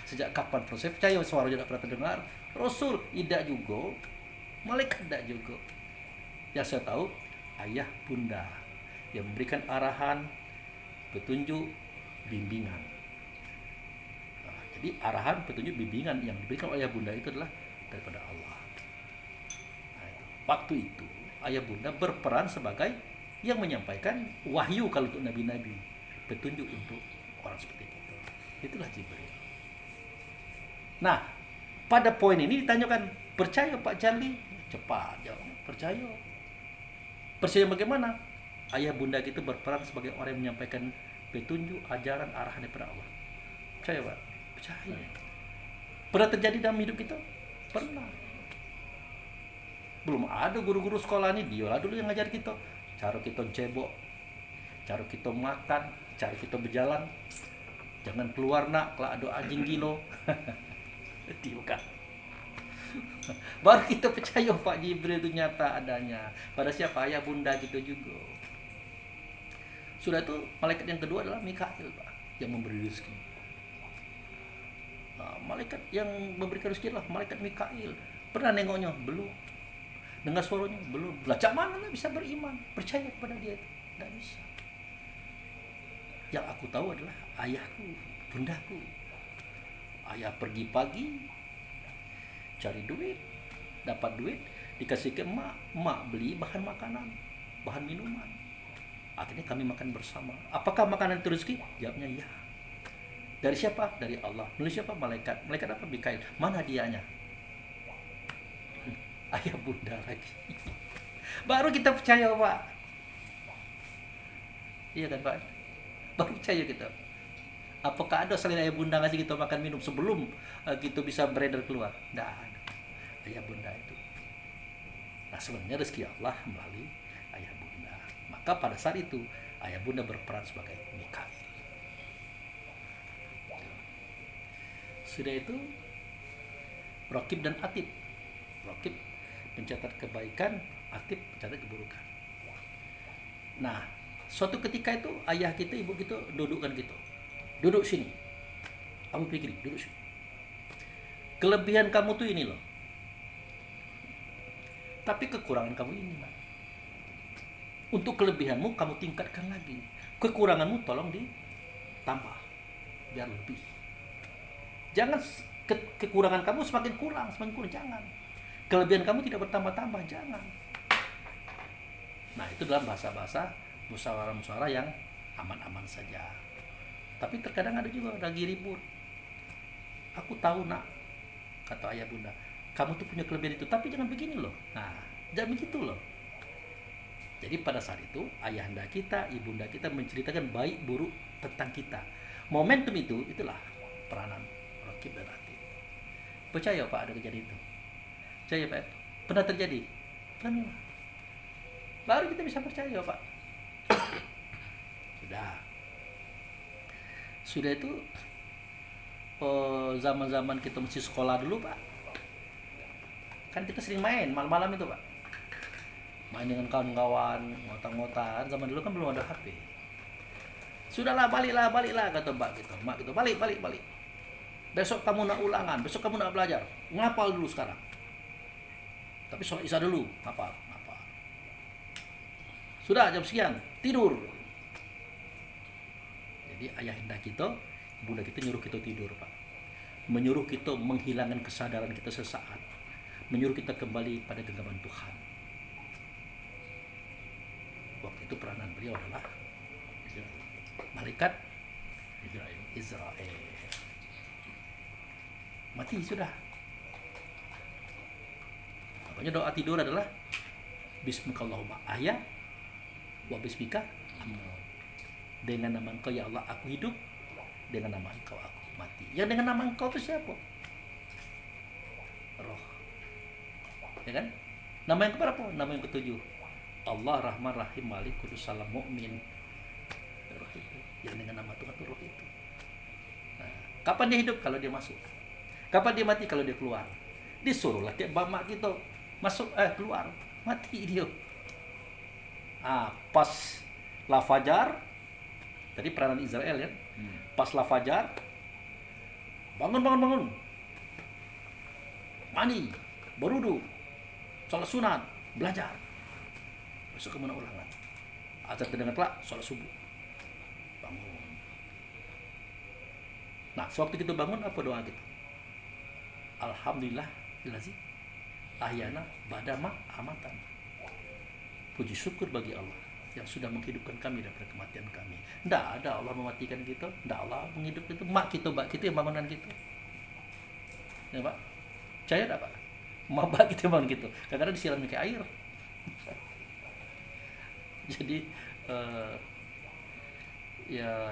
Sejak kapan saya percaya suaranya tidak pernah terdengar. Rasul tidak juga. Malaikat tidak juga. Yang saya tahu ayah bunda yang memberikan arahan, petunjuk, bimbingan. Jadi arahan, petunjuk, bimbingan yang diberikan oleh ayah bunda itu adalah daripada Allah. Nah, waktu itu ayah bunda berperan sebagai yang menyampaikan wahyu kalau untuk nabi-nabi, petunjuk untuk orang seperti itu. Itulah Jibril. Nah, pada poin ini ditanyakan, percaya Pak Charlie? Cepat jawab, percaya. Percaya bagaimana? Ayah bunda kita berperan sebagai orang yang menyampaikan petunjuk, ajaran, arahan daripada Allah. Percaya Pak? Percaya. Pernah terjadi dalam hidup kita? Pernah. Belum ada guru-guru sekolah ini, dia dulu yang ngajar kita. Cara kita cebok, cara kita makan, cara kita berjalan. Jangan keluar nak, kalau ada anjing gilo. Dia kan. Baru kita percaya Pak Jibril itu nyata adanya. Pada siapa? Ayah bunda kita juga. Sudah itu malaikat yang kedua adalah Mikail Pak, yang memberi rezeki. Nah, malaikat yang memberikan rezeki adalah malaikat Mikail. Pernah nengoknya? Belum. Dengar suaranya? Belum. Lah cak mana lah bisa beriman, percaya kepada dia itu? Tidak bisa. Yang aku tahu adalah ayahku, bundaku. Ayah pergi pagi, cari duit, dapat duit, dikasih ke emak beli bahan makanan, bahan minuman. Akhirnya kami makan bersama. Apakah makanan itu rezeki? Jawabnya iya. Dari siapa? Dari Allah. Nulis siapa? Malaikat. Malaikat apa? Mikail. Mana dianya? Ayah bunda lagi. Baru kita percaya Pak. Iya kan Pak? Baru percaya kita. Apakah ada selain ayah bunda ngasih kita makan minum sebelum kita bisa beredar keluar? Tidak ada. Ayah bunda itu. Nah sebenarnya rezeki Allah melalui ayah bunda. Maka pada saat itu ayah bunda berperan sebagai Mikail. Sudah itu Raqib dan Atid. Raqib mencatat kebaikan, Atid mencatat keburukan. Nah, suatu ketika itu ayah kita, ibu kita dudukkan kita. Duduk sini. Kamu pikir, duduk sini. Kelebihan kamu tuh ini loh. Tapi kekurangan kamu ini. Untuk kelebihanmu kamu tingkatkan lagi. Kekuranganmu tolong ditambah biar lebih. Jangan kekurangan kamu semakin kurang, jangan. Kelebihan kamu tidak bertambah-tambah, jangan. Nah, itu dalam bahasa-bahasa musyawarah-musyawarah yang aman-aman saja. Tapi terkadang ada juga lagi ribut. Aku tahu nak, kata ayah bunda, kamu tuh punya kelebihan itu, tapi jangan begini loh. Nah, jangan begitu loh. Jadi pada saat itu ayahanda kita, ibunda kita menceritakan baik buruk tentang kita. Momentum itulah peranan Raqib dan Atid. Percaya Pak ada kejadian itu? Percaya Pak? Pernah terjadi? Pernah. Baru kita bisa percaya Pak. Sudah itu zaman-zaman kita masih sekolah dulu Pak. Kan kita sering main malam-malam itu Pak. Main dengan kawan-kawan, ngota-ngotaan. Zaman dulu kan belum ada HP. Sudahlah, baliklah kata Mbak gitu. Mak gitu, balik. Besok kamu nak ulangan, besok kamu nak belajar. Ngapal dulu sekarang. Tapi sholat isya dulu, ngapal. Sudah jam sekian, tidur. Jadi ayahanda kita, bunda kita nyuruh kita tidur Pak. Menyuruh kita menghilangkan kesadaran kita sesaat. Menyuruh kita kembali pada genggaman Tuhan. Waktu itu peranan beliau adalah malaikat Israel. Mati sudah. Makanya doa tidur adalah Bismikallahumma ahya wa bismika amut. Dengan nama Engkau ya Allah aku hidup, dengan nama Engkau aku mati. Yang dengan nama Engkau itu siapa? Roh. Ya kan? Nama yang keberapa? Nama yang ketujuh. Allah Rahman Rahim Malik Kudus Salam Mukmin. Roh itu. Yang dengan nama Tuhan itu roh itu. Nah, kapan dia hidup? Kalau dia masuk. Kapan dia mati? Kalau dia keluar. Disuruhlah tiap bamak kita masuk keluar, mati dia. Pas la fajar, tadi peranan Israel ya. Pas la fajar, bangun. Mandi, berudu, sholat sunat, belajar. Besok kemana ulangan. Azan terdengar kelak, sholat subuh. Bangun. Nah, sewaktu kita bangun, apa doa kita? Alhamdulillah, ilazi, ahyana badama amatan. Puji syukur bagi Allah yang sudah menghidupkan kami daripada kematian kami. Tidak ada Allah mematikan kita, tidak Allah menghidupkan kita. Mak kita yang bangunan kita. Ya Pak, percaya tak Pak? Mak kita yang bangun kita. Kadang-kadang disiram pakai air. Jadi ya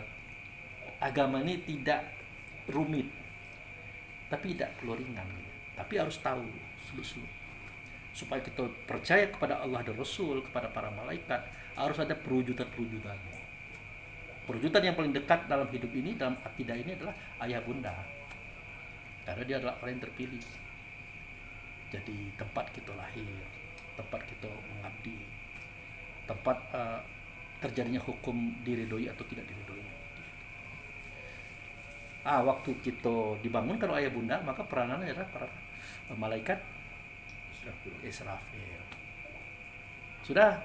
agama ini tidak rumit, tapi tidak perlu ringan. Tapi harus tahu seluk-seluk. Supaya kita percaya kepada Allah dan Rasul, kepada para malaikat, harus ada perwujudan-perwujudan. Perwujudan yang paling dekat dalam hidup ini, dalam akidah ini adalah ayah bunda. Karena dia adalah orang yang terpilih. Jadi tempat kita lahir, tempat kita mengabdi, tempat terjadinya hukum diridhoi atau tidak diridhoi. Waktu kita dibangun kalau ayah bunda, maka peranannya adalah para malaikat Israfil. Sudah.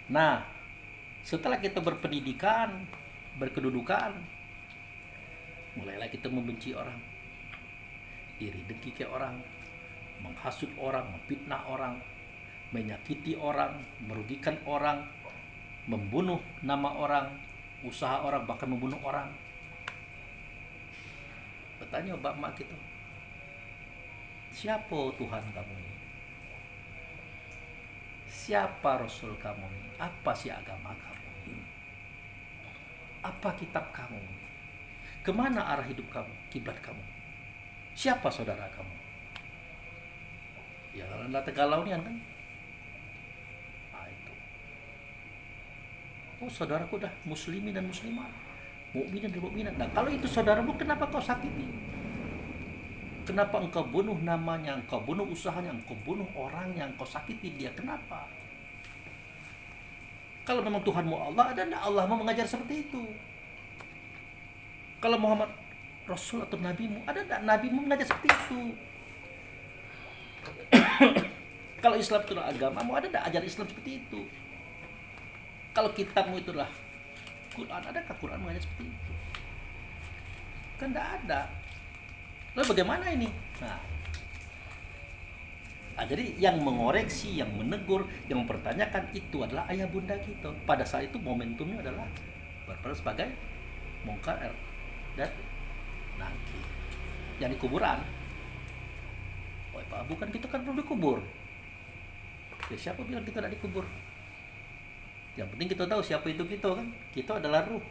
Nah, setelah kita berpendidikan, berkedudukan, mulailah kita membenci orang, iri dengki ke orang, menghasut orang, memfitnah orang, menyakiti orang, merugikan orang, membunuh nama orang, usaha orang, bahkan membunuh orang. Bertanya bapak mak kita, siapa Tuhan kamu ini? Siapa Rasul kamu ini? Apa sih agama kamu ini? Apa kitab kamu? Kemana arah hidup kamu? Kiblat kamu? Siapa saudara kamu? Ya kalau nggak galau nih kan? Itu. Oh saudaraku dah muslimin dan muslimah, mukminin dan mukminat. Nah kalau itu saudaramu, kenapa kau sakiti? Kenapa engkau bunuh namanya, engkau bunuh usahanya, engkau bunuh orangnya, engkau sakiti dia? Kenapa? Kalau memang Tuhanmu Allah, ada enggak Allah mau mengajar seperti itu? Kalau Muhammad Rasul atau Nabimu, ada enggak Nabimu mengajar seperti itu? Kalau Islam itu adalah agamamu, ada enggak ajaran Islam seperti itu? Kalau kitabmu itulah Quran, adakah Quran mengajar seperti itu? Kan enggak ada. Lalu bagaimana ini? Nah, jadi yang mengoreksi, yang menegur, yang mempertanyakan itu adalah ayah bunda kita. Pada saat itu momentumnya adalah berperan sebagai mungkar dan nakir. Yang di kuburan. Oh, Pak, bukan, kita kan belum dikubur. Ya, siapa bilang kita tidak dikubur? Yang penting kita tahu siapa itu kita kan. Kita adalah ruh.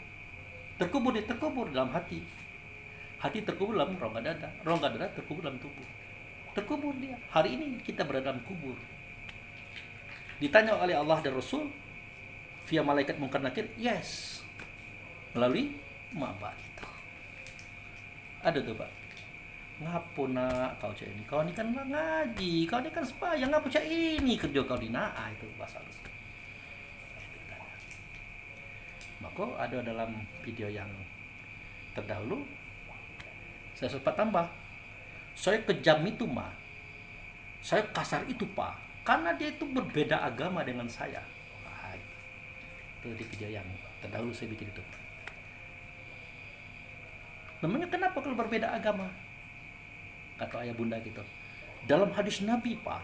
Terkubur dalam hati. Hati terkubur dalam rongga dada. Rongga dada terkubur dalam tubuh. Terkubur dia. Hari ini kita berada dalam kubur. Ditanya oleh Allah dan Rasul via malaikat mungkar nakir, yes. Melalui maba itu. Ada tuh Pak. Ngapo nak kau cak ini? Kau ini kan ngaji, kau ini kan sembahyang, ngapo cak ini kerja kau di naa itu bahasa halus. Maka ada dalam video yang terdahulu saya sempat tambah, saya kejam itu mah, saya kasar itu Pak, karena dia itu berbeda agama dengan saya. Nah, itu di video yang terdahulu saya bikin itu. Memangnya kenapa kalau berbeda agama? Kata ayah bunda gitu. Dalam hadis Nabi Pak,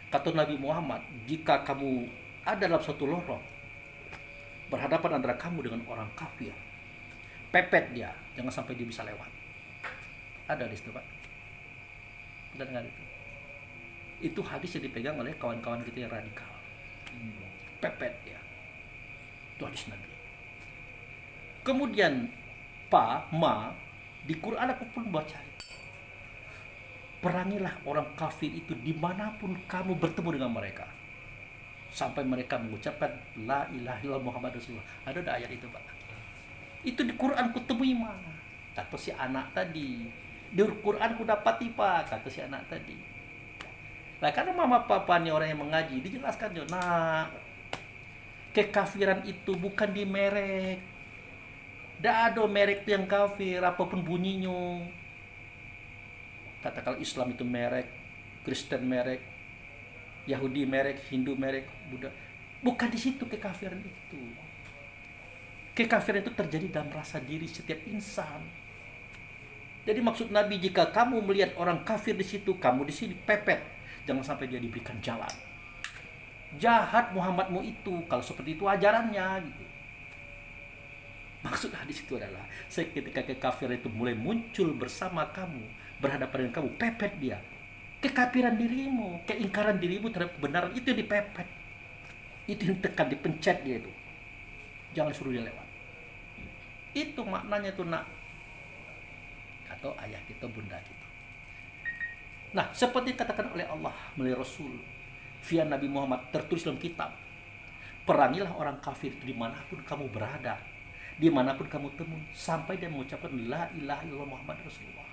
kata Nabi Muhammad, jika kamu ada dalam satu lorong, berhadapan antara kamu dengan orang kafir, pepet dia, jangan sampai dia bisa lewat. Ada di situ Pak. Kita dengar itu. Itu hadis yang dipegang oleh kawan-kawan kita yang radikal. Pepet dia. Itu hadis Nabi. Kemudian di Quran aku pun baca, perangilah orang kafir itu dimanapun kamu bertemu dengan mereka, sampai mereka mengucapkan la ilaha illallah Muhammad Rasulullah. Ada ayat itu Pak. Itu di Quran ku temui mana? Kata si anak tadi. Di Quran ku dapati Pak, kata si anak tadi. Nah karena mama papa nih orang yang mengaji, dijelaskan jo, nah kekafiran itu bukan di merek. Tidak ada merek yang kafir, apapun bunyinya. Katakan Islam itu merek, Kristen merek, Yahudi merek, Hindu merek, Buddha. Bukan di situ kekafiran itu. Kekafiran itu terjadi dalam rasa diri setiap insan. Jadi maksud Nabi, jika kamu melihat orang kafir di situ, kamu di sini pepet, jangan sampai dia diberikan jalan. Jahat Muhammadmu itu, kalau seperti itu ajarannya gitu. Maksud hadis itu adalah ketika kekafiran itu mulai muncul bersama kamu, berhadapan dengan kamu, pepet dia. Kekafiran dirimu, keingkaran dirimu terhadap kebenaran itu yang dipepet. Itu yang tekan, dipencet dia itu. Jangan suruh dia lewat. Itu maknanya tuh nak. Atau ayah kita, bunda kita. Nah, seperti katakan oleh Allah melalui Rasul via Nabi Muhammad, tertulis dalam kitab, perangilah orang kafir itu dimanapun kamu berada, dimanapun kamu temu, sampai dia mengucapkan la ilaha illallah Muhammad Rasulullah.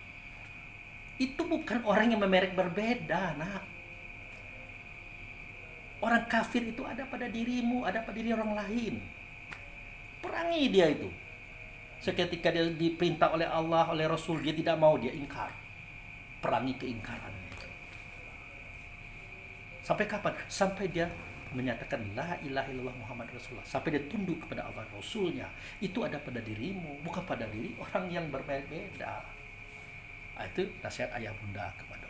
Itu bukan orang yang memerek berbeda, nak. Orang kafir itu ada pada dirimu, ada pada diri orang lain. Perangi dia itu. Seketika dia diperintah oleh Allah, oleh Rasul, dia tidak mau, dia ingkar. Perangi keingkarannya. Sampai kapan? Sampai dia menyatakan la ilaha illallah Muhammad Rasulullah. Sampai dia tunduk kepada Allah Rasulnya. Itu ada pada dirimu, bukan pada diri orang yang berbeda. Nah, itu nasihat ayah bunda kepada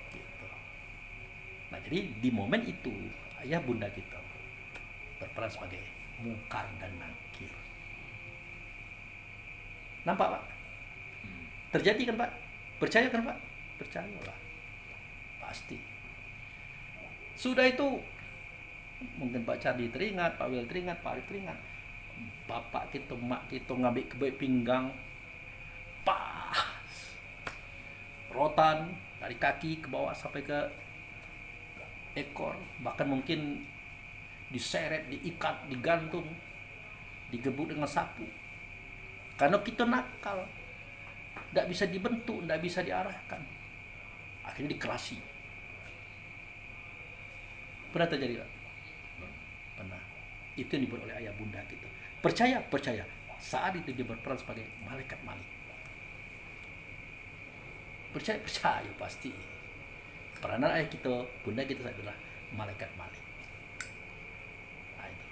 gitu. Nah jadi di momen itu ayah bunda kita berperan sebagai mungkar dan nakir. Nampak Pak? Terjadi kan Pak? Percaya kan Pak? Percayalah. Pasti. Sudah itu mungkin Pak Cardi teringat, Pak Wil teringat, Pak Arif teringat. Bapak kita, mak kita ngambil ke pinggang, pas rotan dari kaki ke bawah sampai ke ekor, bahkan mungkin diseret, diikat, digantung, digebuk dengan sapu. Karena kita nakal, tidak bisa dibentuk, tidak bisa diarahkan, akhirnya dikerasi. Pernah terjadi tak? Pernah. Itu yang dibuat oleh ayah bunda kita. Percaya. Saat itu dia berperan sebagai malaikat malik. Percaya pasti. Peranan ayah kita, bunda kita adalah malaikat malik. Nah, itu.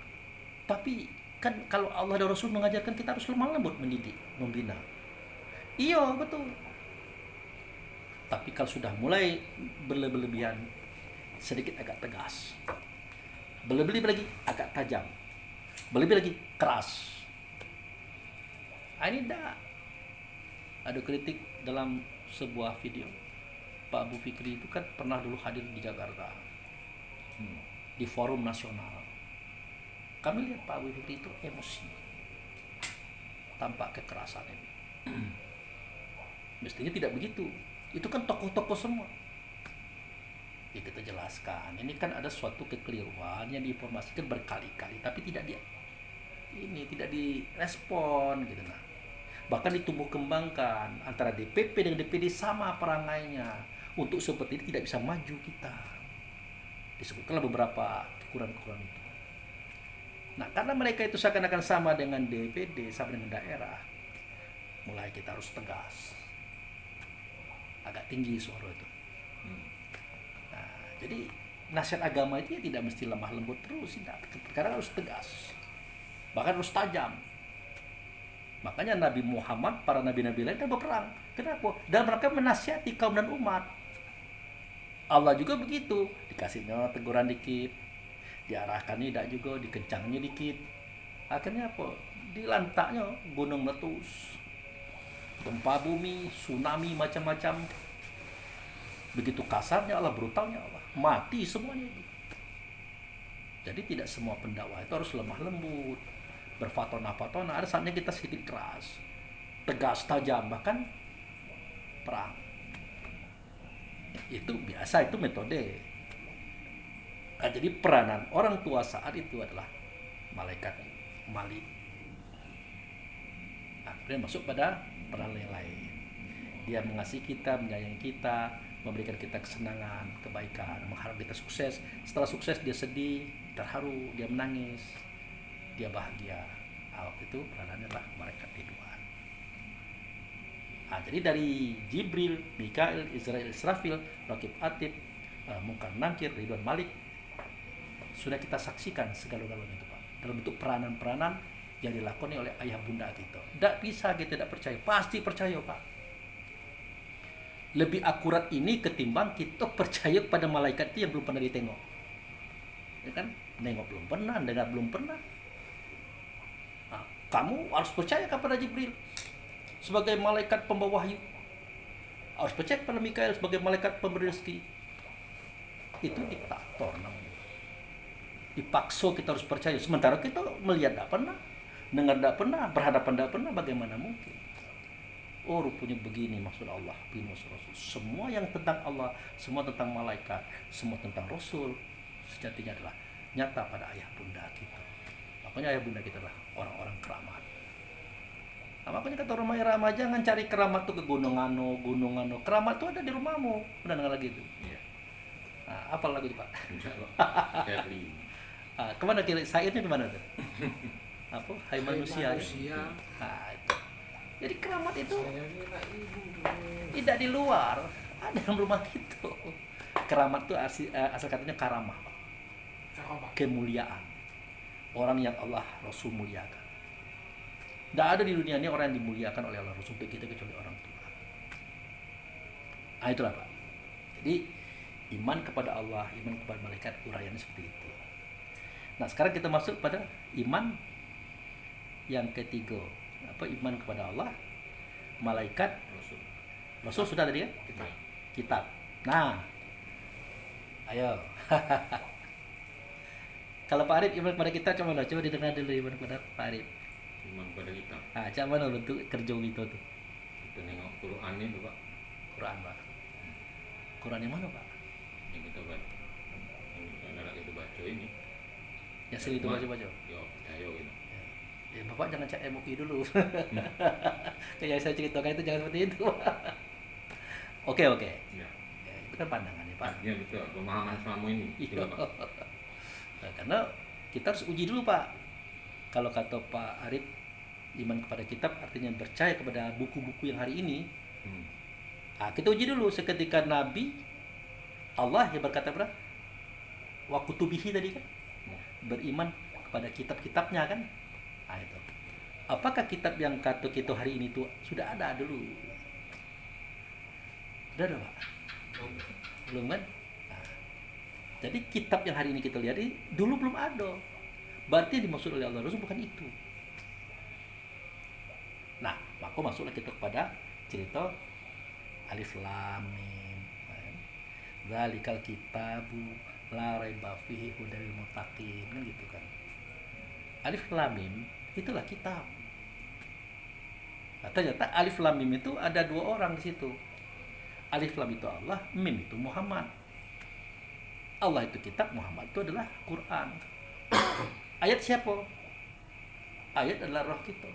Tapi kan kalau Allah dan Rasul mengajarkan kita harus lemah lembut mendidik, membina. Iya betul. Tapi kalau sudah mulai berlebihan, sedikit agak tegas, berlebih lagi agak tajam. Berlebih lagi keras. Ini tidak ada kritik dalam sebuah video. Pak Abu Fikri itu kan pernah dulu hadir di Jakarta di forum nasional. Kami lihat Pak Abu Fikri itu emosi, tampak kekerasan ini. Mestinya tidak begitu. Itu kan tokoh-tokoh semua. Ya kita jelaskan. Ini kan ada suatu kekeliruan yang diinformasikan berkali-kali, tapi tidak direspon gitu nah. Bahkan ditumbuh kembangkan antara DPP dengan DPD sama perangainya. Untuk seperti ini tidak bisa maju kita. Disebutkanlah beberapa kekurangan-kekurangan itu. Nah, karena mereka itu seakan-akan sama dengan DPD, sama dengan daerah, mulai kita harus tegas. Agak tinggi suara itu. Nah, jadi nasihat agama itu ya tidak mesti lemah lembut terus, tidak. Kadang harus tegas. Bahkan harus tajam. Makanya Nabi Muhammad, para nabi-nabi lain kan berperang. Kenapa? Dalam rangka menasihati kaum dan umat. Allah juga begitu. Dikasihnya teguran dikit, diarahkan tidak juga, dikencangnya dikit. Akhirnya apa? Dilantaknya gunung meletus, gempa bumi, tsunami, macam-macam. Begitu kasarnya Allah, brutalnya Allah. Mati semuanya itu. Jadi tidak semua pendakwah itu harus lemah lembut, berfatona-fatona. Ada saatnya kita sedikit keras, tegas, tajam, bahkan perang. Itu biasa, itu metode. Nah, jadi peranan orang tua saat itu adalah malaikat Malik. Nah, kemudian masuk pada peran yang lain. Dia mengasihi kita, menyayangi kita, memberikan kita kesenangan, kebaikan, mengharap kita sukses. Setelah sukses dia sedih, terharu, dia menangis, dia bahagia. Nah, waktu itu peranannya adalah malaikat Ridwan. Nah, jadi dari Jibril, Mikail, Israel, Israfil, Rakib Atid, Munkar Nakir, Ridwan Malik, sudah kita saksikan segala-galanya itu Pak, dalam bentuk peranan-peranan yang dilakoni oleh ayah bunda kita. Tidak bisa kita tidak percaya, pasti percaya Pak. Lebih akurat ini ketimbang kita percaya pada malaikat itu yang belum pernah ditengok. Ya kan? Nengok belum pernah, dengar belum pernah. Nah, kamu harus percaya kepada Jibril sebagai malaikat pembawa wahyu. Harus percaya kepada Mikail sebagai malaikat pemberi rezeki. Itu diktator namanya. Dipaksa kita harus percaya. Sementara kita melihat tidak pernah, dengar tidak pernah, berhadapan tidak pernah, bagaimana mungkin? Oh, rupanya begini maksud Allah, begini maksud Rasul. Semua yang tentang Allah, semua tentang malaikat, semua tentang Rasul, sejatinya adalah nyata pada ayah bunda kita. Makanya ayah bunda kita adalah orang-orang keramat. Nah, makanya kata Rama, jangan cari keramat tuh ke gunung ano. Keramat tuh ada di rumahmu. Udah dengar lagi itu. Iya. Nah, apa lagu itu Pak? Enggak kok. Saya beli. Kemana kira sairnya di mana tuh? Apa? Hai manusia. Manusia. Nah, itu. Jadi keramat itu Saya minta ibu dulu. tidak di luar, ada dalam rumah kita. Keramat itu asal katanya karamah, Sahabat. kemuliaan. Orang yang Allah Rasul muliakan. Tidak ada di dunia ini orang yang dimuliakan oleh Allah Rasul kita kecuali orang tua. Nah, itulah Pak. Jadi iman kepada Allah, iman kepada malaikat, uraiannya seperti itu. Nah, sekarang kita masuk pada iman yang ketiga. Apa? Iman kepada Allah, malaikat, Rasul. Rasul sudah tadi ya? Kita. Kitab. Nah, ayo. Kalau Pak Arif iman kepada kita, coba didengar dulu iman kepada Pak Arif. Iman pada kita. Nah, coba dulu bentuk kerja itu tuh. Kita nengok Quran itu Pak. Quran Pak. Quran yang mana Pak? Yang kita baca. Yang anak kita baca ini. Yang sering itu baca-baca. Yo, percaya gitu. Ya, Bapak jangan cek MUI dulu. Kayak saya ceritakan itu jangan seperti itu. Oke. Ya. Ya, itu kan pandangannya Pak. Iya betul. Pemahaman selama ini. Iya. Gitu, Pak. Nah, karena kita harus uji dulu Pak. Kalau kata Pak Arif, iman kepada kitab artinya percaya kepada buku-buku yang hari ini. Nah, kita uji dulu seketika Nabi Allah yang berkata berapa? Wa kutubihi tadi kan? Beriman kepada kitab-kitabnya kan? Nah, itu. Apakah kitab yang kata kita hari ini tuh sudah ada dulu? Sudah ada Pak? Belum kan? Nah, jadi kitab yang hari ini kita lihat ini dulu belum ada. Berarti yang dimaksud oleh Allah Rasul bukan itu. Nah, maka masuklah kita kepada cerita Alif Lam Mim. Zalikal kitabu la raiba fihi hudal lil muttaqin, kan gitu kan. Alif Lam Mim itulah kitab. Nah, ternyata Alif Lam Mim itu ada dua orang di situ. Alif Lam itu Allah, Mim itu Muhammad. Allah itu kitab, Muhammad itu adalah Quran. Ayat siapa? Ayat adalah roh kita.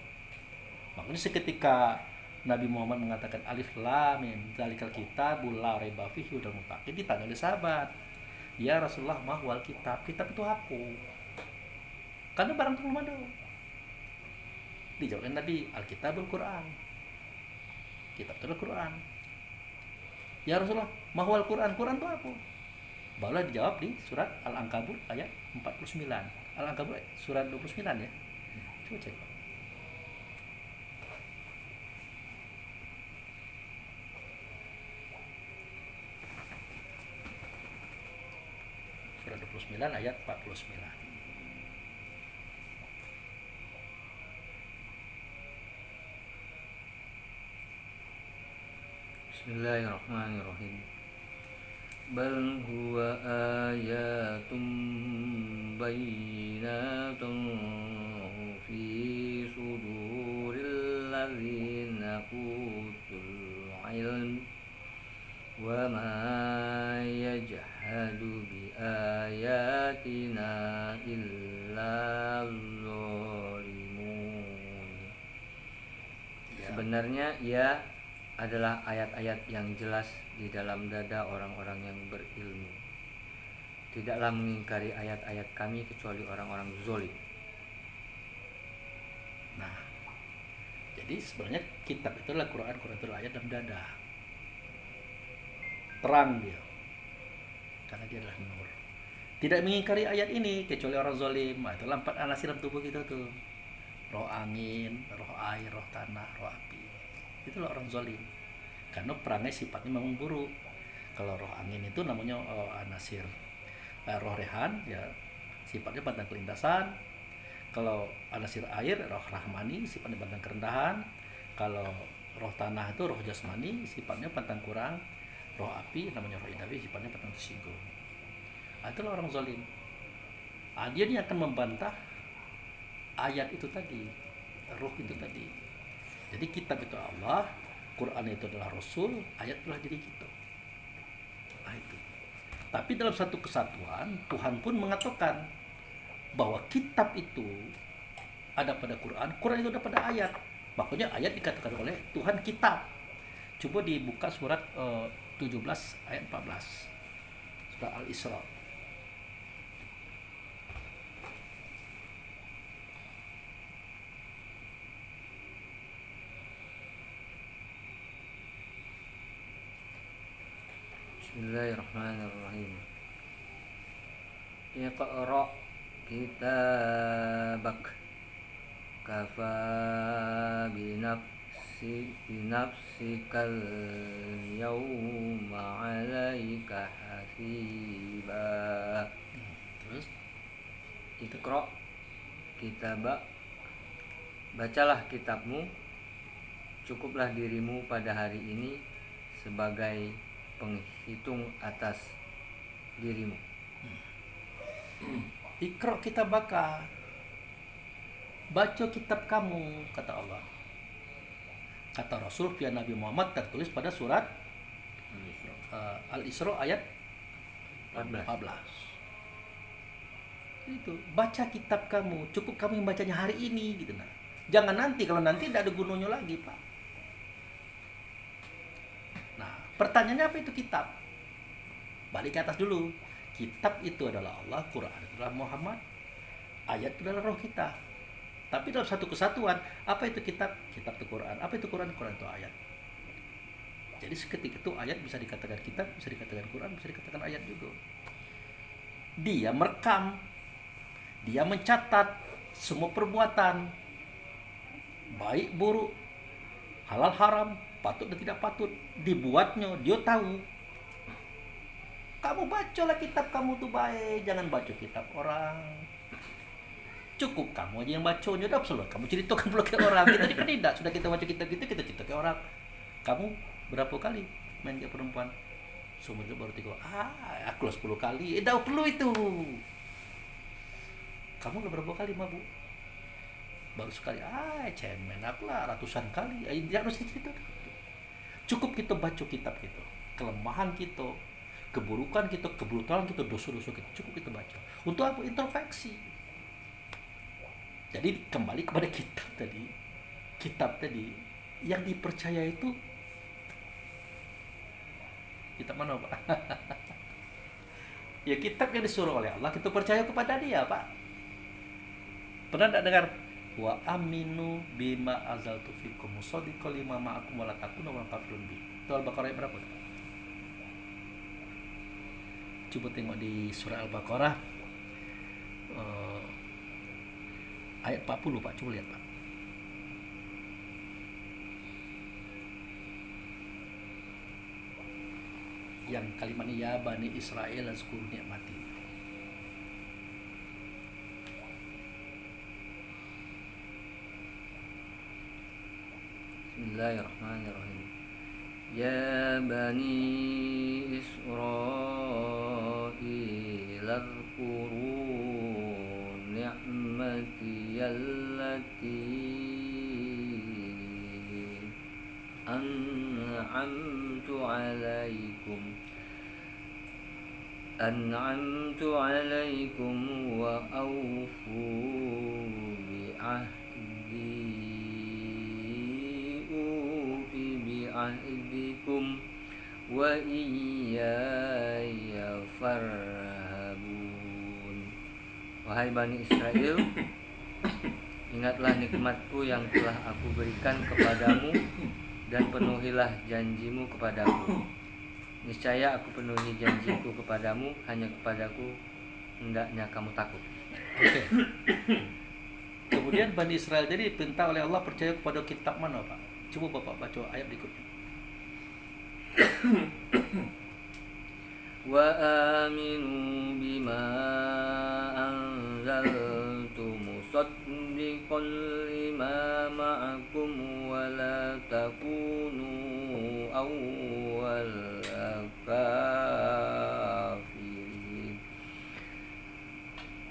Makanya seketika Nabi Muhammad mengatakan Alif Lam Mim zalikal kitabul la raiba fihi hudal muttaqin, ditanya oleh sahabat, "Ya Rasulullah, ma huwal kitab?" Kitab itu apa? Karena barang itu belum ada. Dijawab oleh Nabi, Alkitabul Quran. Kitab itu adalah Quran. Ya Rasulullah, ma huwal Quran? Quran itu apa? Barulah dijawab di surat Al-Ankabut ayat 49. Al-Ankabut surat 29 ya. Coba cek. Surat 29 ayat 49. Bismillahirrahmanirrahim. Bal huwa ayatum bayyinatun fi suduril ladzina utul ilm wa ma yajhadu bi ayatina illa zalimun. Sebenarnya ia adalah ayat-ayat yang jelas di dalam dada orang-orang yang berilmu. Tidaklah mengingkari ayat-ayat kami kecuali orang-orang zalim. Nah, jadi sebenarnya kitab itu adalah Quran, Quran itu adalah ayat dalam dada. Terang dia. Karena dia adalah nur. Tidak mengingkari ayat ini kecuali orang zalim. Itulah 4 anasir dalam tubuh kita tuh. Roh angin, roh air, roh tanah, roh api. Itulah orang zalim. Karena perangai sifatnya memang buruk. Kalau roh angin itu namanya anasir roh rehan, ya sifatnya bantang kelintasan. Kalau anasir air, roh rahmani, sifatnya bantang kerendahan. Kalau roh tanah itu roh jasmani, sifatnya pantang kurang. Roh api namanya roh inawi, sifatnya pantang tersinggung. Itulah orang zalim. Dia ini akan membantah ayat itu tadi, roh itu tadi. Jadi kitab itu Allah, Quran itu adalah Rasul, ayat itulah diri kita. Nah, itu. Tapi dalam satu kesatuan, Tuhan pun mengatakan bahwa kitab itu ada pada Quran, Quran itu ada pada ayat. Makanya ayat dikatakan oleh Tuhan kitab. Coba dibuka surat 17 ayat 14. Surat Al-Isra. Bismillahirrahmanirrahim. Iqra kitabak kafa binafsikal yawma 'alaika hasiba. Terus Iqra kitabak, bacalah kitabmu, cukuplah dirimu pada hari ini sebagai penghitung atas dirimu. Iqra kita baca kitab kamu, kata Allah. Kata Rasul via Nabi Muhammad tertulis pada surat Al-Isra ayat 14. Itu baca kitab kamu, cukup kamu yang bacanya hari ini gitu. Nah, jangan nanti, kalau nanti tidak ada gunanya lagi, Pak. Nah, pertanyaannya apa itu kitab? Balik ke atas dulu. Kitab itu adalah Allah, Quran itu adalah Muhammad, ayat itu adalah roh kita. Tapi dalam satu kesatuan, apa itu kitab? Kitab itu Quran. Apa itu Quran? Quran itu ayat. Jadi seketika itu ayat bisa dikatakan kitab, bisa dikatakan Quran, bisa dikatakan ayat juga. Dia merekam, dia mencatat semua perbuatan, baik buruk, halal haram, patut dan tidak patut, dibuatnya, dia tahu. Kamu bacalah kitab kamu tuh baik, jangan baca kitab orang. Cukup kamu aja yang baca, udah absolut. Kamu ceritakan pula ke orang. Kita kan tidak. Sudah kita baca kitab kita cerita ke orang. Kamu berapa kali main ke perempuan? Sumber itu baru 3. Aku 10 kali. Dah perlu itu. Kamu udah berapa kali mabuk? Baru sekali. Cemen aku lah ratusan kali. Jangan usah cerita. Cukup kita baca kitab kita. Kelemahan kita, keburukan kita, kebrutalan kita, dosa-dosa kita. Cukup kita baca. Untuk apa? Introspeksi. Jadi kembali kepada kitab tadi. Kitab tadi yang dipercaya itu kitab mana, Pak? Ya kitab yang disuruh oleh Allah, kita percaya kepada dia, Pak. Pernah tidak dengar? Wa aminu bima azaltu fikum musaddiqan lima ma'akum wa la takunu wa kafirun bi. Itu Al-Baqarah ayat berapa? Coba tengok di surah Al-Baqarah ayat 40, Pak. Coba lihat, Pak. Yang kalimatnya ya Bani Israel azkuru ni'mati. Bismillahirrahmanirrahim. Ya Bani Israel azkuru ni'mati allati an'amtu alaikum wa awfu bi'ahdikum wa iyaya farhabun. Wahai Bani Israel, ingatlah nikmatku yang telah aku berikan kepadamu dan penuhilah janjimu kepadaku. Niscaya aku penuhi janjiku kepadamu, hanya kepadaku hendaknya kamu takut. Oke. Kemudian Bani Israel jadi diperintah oleh Allah percaya kepada kitab mana, Pak? Coba Bapak baca ayat berikutnya. Wa aminu bima anzaltu musaddiqan lima ma'akum wa la takunu awwal kafirin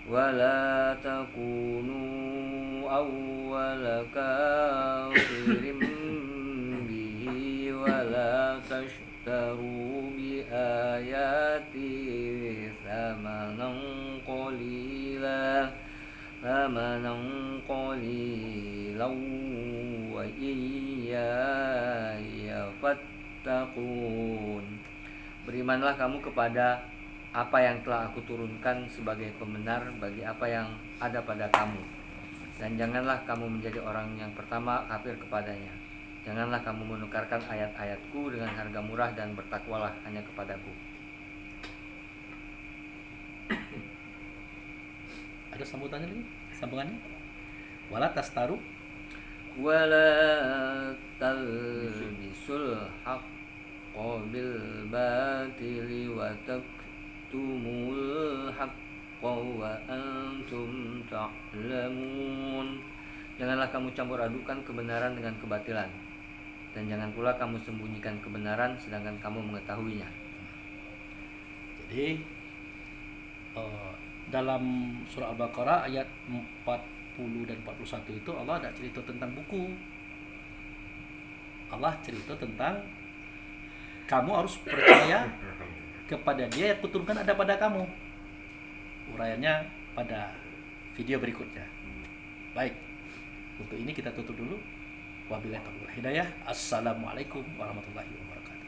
wa la takunu awwal kafirin bihi wa la tashtaru bi ayati thamanan qalilan wa iyaya fattaqun. Berimanlah kamu kepada apa yang telah aku turunkan sebagai pembenar bagi apa yang ada pada kamu, dan janganlah kamu menjadi orang yang pertama kafir kepadanya. Janganlah kamu menukarkan ayat-ayatku dengan harga murah, dan bertakwalah hanya kepadaku. Ada sambutannya lagi? Sambungannya? Wala tastaru Wala talbisul haqqa bil batili wa taktumul haqqa wa antum ta'lamun. Janganlah kamu campur adukan kebenaran dengan kebatilan, dan jangan pula kamu sembunyikan kebenaran sedangkan kamu mengetahuinya. Jadi dalam surah Al-Baqarah ayat 40 dan 41 itu Allah tidak cerita tentang buku. Allah cerita tentang kamu harus percaya kepada dia yang kuturunkan ada pada kamu. Uraiannya pada video berikutnya. Baik, untuk ini kita tutup dulu. Wabillahi taufiq wal hidayah. Assalamualaikum warahmatullahi wabarakatuh.